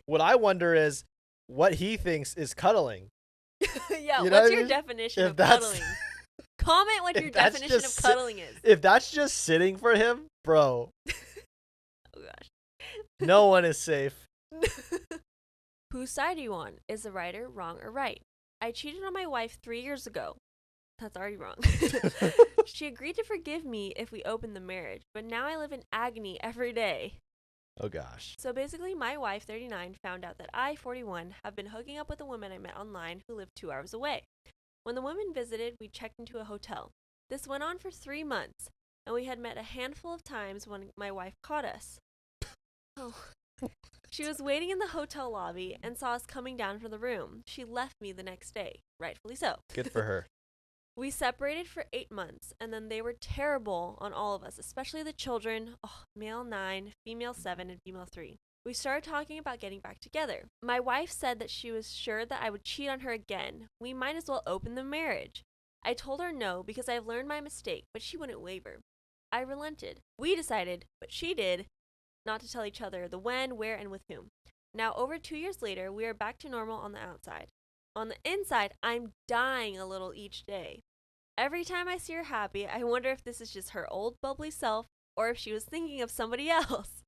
what I wonder is what he thinks is cuddling. Yeah, what's your definition of cuddling? Comment what your definition of cuddling is. If that's just sitting for him, bro. Oh gosh. No one is safe. Whose side are you on? Is the writer wrong or right? I cheated on my wife 3 years ago. That's already wrong. She agreed to forgive me if we opened the marriage, but now I live in agony every day. Oh gosh. So basically, my wife, 39, found out that I, 41, have been hooking up with a woman I met online who lived 2 hours away. When the woman visited, we checked into a hotel. This went on for 3 months, and we had met a handful of times when my wife caught us. Oh. She was waiting in the hotel lobby and saw us coming down from the room. She left me the next day, rightfully so. Good for her. We separated for 8 months, and then they were terrible on all of us, especially the children. Oh, male 9, female 7, and female 3. We started talking about getting back together. My wife said that she was sure that I would cheat on her again. We might as well open the marriage. I told her no because I've learned my mistake, but she wouldn't waver. I relented. We decided, but she did, not to tell each other the when, where, and with whom. Now, over 2 years later, we are back to normal on the outside. On the inside, I'm dying a little each day. Every time I see her happy, I wonder if this is just her old bubbly self or if she was thinking of somebody else.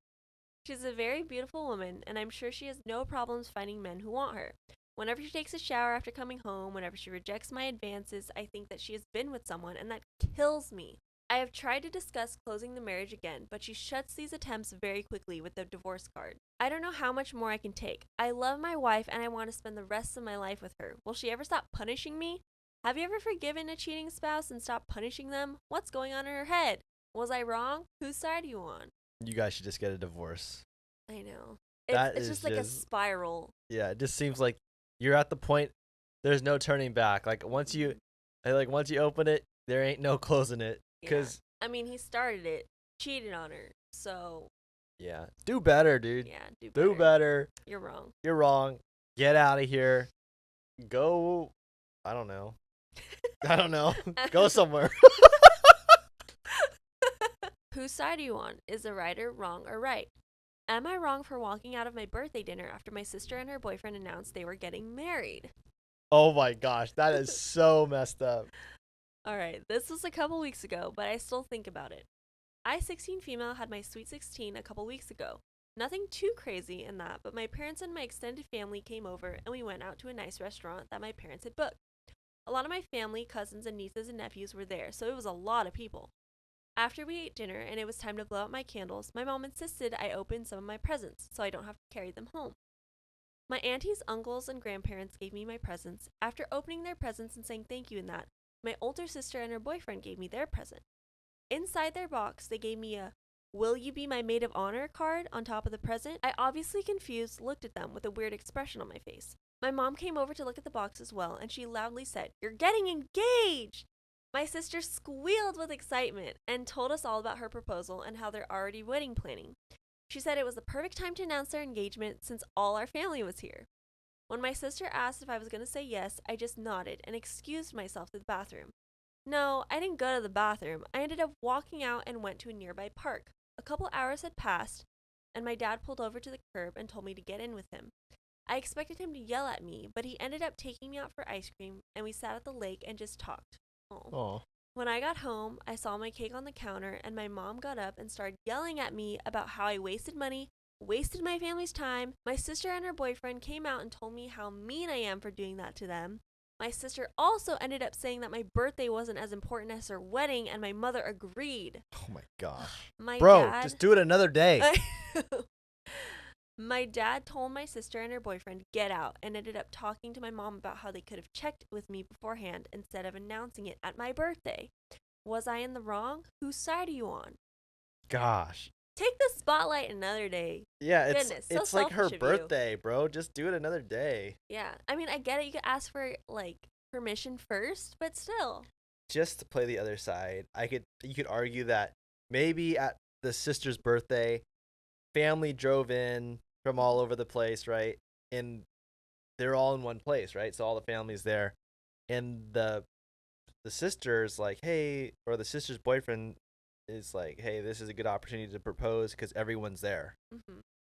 She's a very beautiful woman, and I'm sure she has no problems finding men who want her. Whenever she takes a shower after coming home, whenever she rejects my advances, I think that she has been with someone, and that kills me. I have tried to discuss closing the marriage again, but she shuts these attempts very quickly with the divorce card. I don't know how much more I can take. I love my wife, and I want to spend the rest of my life with her. Will she ever stop punishing me? Have you ever forgiven a cheating spouse and stopped punishing them? What's going on in her head? Was I wrong? Whose side are you on? You guys should just get a divorce. I know. It's just like a spiral. Yeah, it just seems like you're at the point there's no turning back. Like once you open it, there ain't no closing it. Cause I mean, he started it, cheated on her. So yeah, do better, dude. Yeah, do better. You're wrong. You're wrong. Get out of here. Go. I don't know. Go somewhere. Whose side are you on? Is the writer wrong or right? Am I wrong for walking out of my birthday dinner after my sister and her boyfriend announced they were getting married? Oh my gosh, that is so messed up. All right, this was a couple weeks ago, but I still think about it. I, 16 female, had my sweet 16 a couple weeks ago. Nothing too crazy in that, but my parents and my extended family came over and we went out to a nice restaurant that my parents had booked. A lot of my family, cousins, and nieces and nephews were there, so it was a lot of people. After we ate dinner and it was time to blow out my candles, my mom insisted I open some of my presents so I don't have to carry them home. My aunties, uncles, and grandparents gave me my presents. After opening their presents and saying thank you in that, my older sister and her boyfriend gave me their present. Inside their box, they gave me a "Will you be my maid of honor" card on top of the present. I, obviously confused, looked at them with a weird expression on my face. My mom came over to look at the box as well, and she loudly said, "You're getting engaged!" My sister squealed with excitement and told us all about her proposal and how they're already wedding planning. She said it was the perfect time to announce their engagement since all our family was here. When my sister asked if I was going to say yes, I just nodded and excused myself to the bathroom. No, I didn't go to the bathroom. I ended up walking out and went to a nearby park. A couple hours had passed, and my dad pulled over to the curb and told me to get in with him. I expected him to yell at me, but he ended up taking me out for ice cream, and we sat at the lake and just talked. Aww. When I got home, I saw my cake on the counter, and my mom got up and started yelling at me about how I wasted money, wasted my family's time. My sister and her boyfriend came out and told me how mean I am for doing that to them. My sister also ended up saying that my birthday wasn't as important as her wedding, and my mother agreed. Oh my gosh. Bro, just do it another day. My dad told my sister and her boyfriend to get out and ended up talking to my mom about how they could have checked with me beforehand instead of announcing it at my birthday. Was I in the wrong? Whose side are you on? Gosh. Take the spotlight another day. Yeah, it's like her birthday, bro. Just do it another day. Yeah. I mean, I get it. You could ask for permission first, but still. Just to play the other side, you could argue that maybe at the sister's birthday, family drove in from all over the place, right? And they're all in one place, right? So all the family's there. And the sister's like, hey, or the sister's boyfriend is like, hey, this is a good opportunity to propose because everyone's there,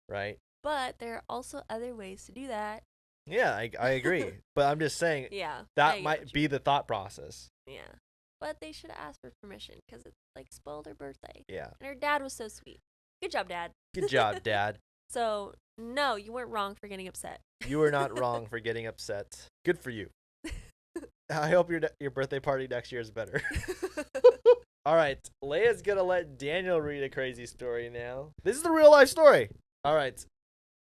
right? But there are also other ways to do that. Yeah, I agree. But I'm just saying that might be the thought process. Yeah. But they should have asked for permission because it's spoiled her birthday. Yeah. And her dad was so sweet. Good job, Dad. Good job, Dad. So, no, you weren't wrong for getting upset. You were not wrong for getting upset. Good for you. I hope your birthday party next year is better. All right. Leia's going to let Daniel read a crazy story now. This is the real life story. All right.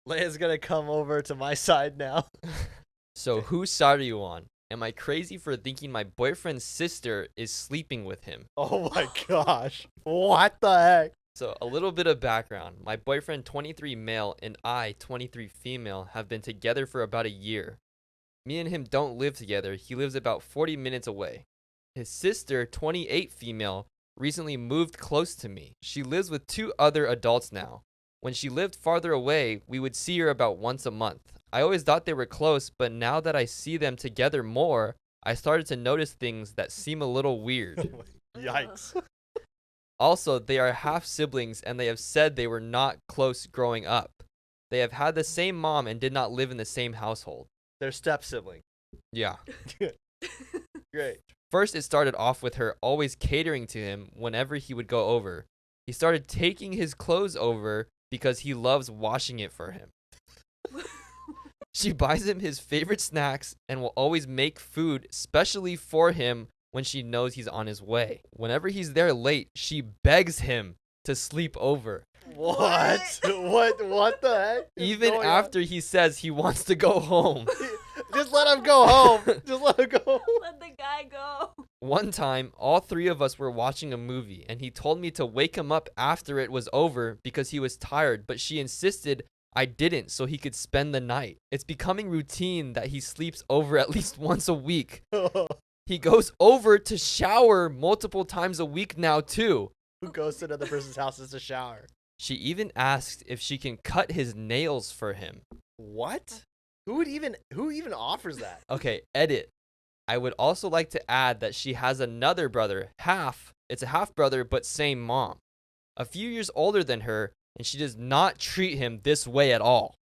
Leia's going to come over to my side now. So, whose side are you on? Am I crazy for thinking my boyfriend's sister is sleeping with him? Oh my gosh. What the heck? So, a little bit of background. My boyfriend, 23 male, and I, 23 female, have been together for about a year. Me and him don't live together. He lives about 40 minutes away. His sister, 28 female, recently moved close to me. She lives with 2 other adults now. When she lived farther away, we would see her about once a month. I always thought they were close, but now that I see them together more, I started to notice things that seem a little weird. Yikes. Also, they are half siblings and they have said they were not close growing up. They have had the same mom and did not live in the same household. They're step sibling. Yeah. Great. First, it started off with her always catering to him whenever he would go over. He started taking his clothes over because he loves washing it for him. She buys him his favorite snacks and will always make food specially for him when she knows he's on his way. Whenever he's there late, she begs him to sleep over. What? What the heck? Even after he says he wants to go home. Just let him go home. Just let him go. Let the guy go. One time, all three of us were watching a movie, and he told me to wake him up after it was over because he was tired, but she insisted I didn't so he could spend the night. It's becoming routine that he sleeps over at least once a week. He goes over to shower multiple times a week now, too. Who goes to another person's house to shower? She even asked if she can cut his nails for him. What? Who even offers that? Okay, edit. I would also like to add that she has another brother, it's a half brother, but same mom. A few years older than her, and she does not treat him this way at all.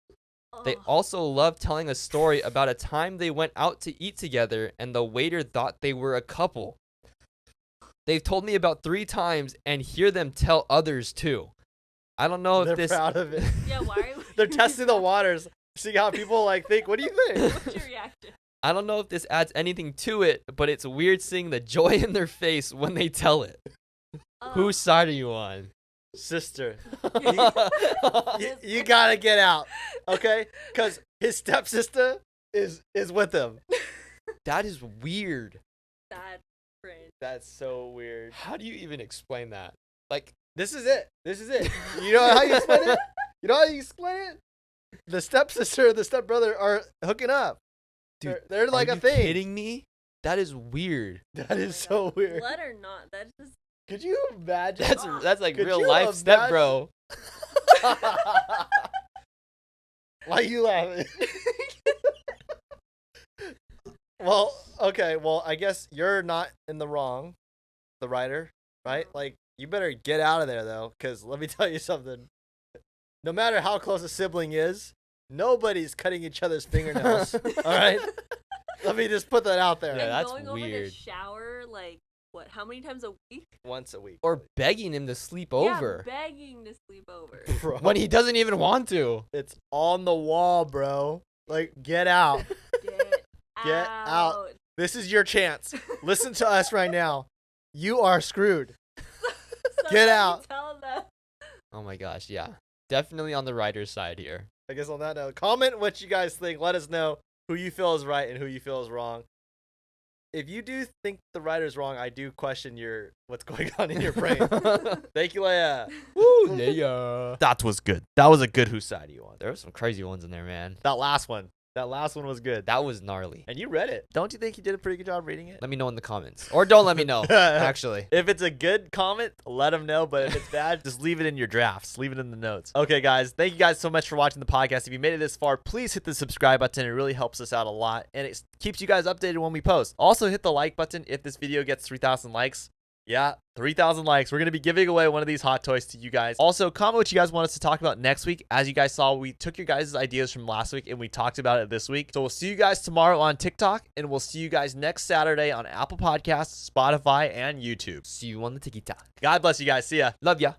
They also love telling a story about a time they went out to eat together and the waiter thought they were a couple. They've told me about 3 times and hear them tell others too. I don't know if They're proud of it. Yeah, why are we They're testing the waters, seeing how people think. What do you think? What's your reaction? I don't know if this adds anything to it, but it's weird seeing the joy in their face when they tell it. Whose side are you on? Sister. You gotta get out, okay? Because his stepsister is with him. That is weird. That's cringe. That's so weird. How do you even explain that? This is it. You know how you explain it? The stepsister and the stepbrother are hooking up. Dude, they're like a thing. Are you kidding me? That is weird. That is so weird. Blood or not? That's just. Could you imagine? That's like Could real you life step bro. Why are you laughing? Well, okay. Well, I guess you're not in the wrong, the writer, right? You better get out of there, though, because let me tell you something. No matter how close a sibling is, nobody's cutting each other's fingernails. All right? Let me just put that out there. Yeah, that's going weird. Over to shower, what? How many times a week? Once a week. Or begging him to sleep over. Yeah, begging to sleep over. Bro, when he doesn't even want to. it's on the wall, bro. Get out. Get out. This is your chance. Listen to us right now. You are screwed. Get out. Tell them. Oh my gosh, yeah. Definitely on the writer's side here. I guess on that note, comment what you guys think. Let us know who you feel is right and who you feel is wrong. If you do think the writer's wrong, I do question what's going on in your brain. Thank you, Leia. Woo, Leia. That was good. That was a good whose side you on. There were some crazy ones in there, man. That last one was good. That was gnarly. And you read it. Don't you think you did a pretty good job reading it? Let me know in the comments. Or don't let me know, actually. If it's a good comment, let them know. But if it's bad, just leave it in your drafts. Leave it in the notes. Okay, guys. Thank you guys so much for watching the podcast. If you made it this far, please hit the subscribe button. It really helps us out a lot. And it keeps you guys updated when we post. Also, hit the like button if this video gets 3,000 likes. Yeah, 3,000 likes. We're going to be giving away one of these hot toys to you guys. Also, comment what you guys want us to talk about next week. As you guys saw, we took your guys' ideas from last week and we talked about it this week. So we'll see you guys tomorrow on TikTok and we'll see you guys next Saturday on Apple Podcasts, Spotify, and YouTube. See you on the TikTok. God bless you guys. See ya. Love ya.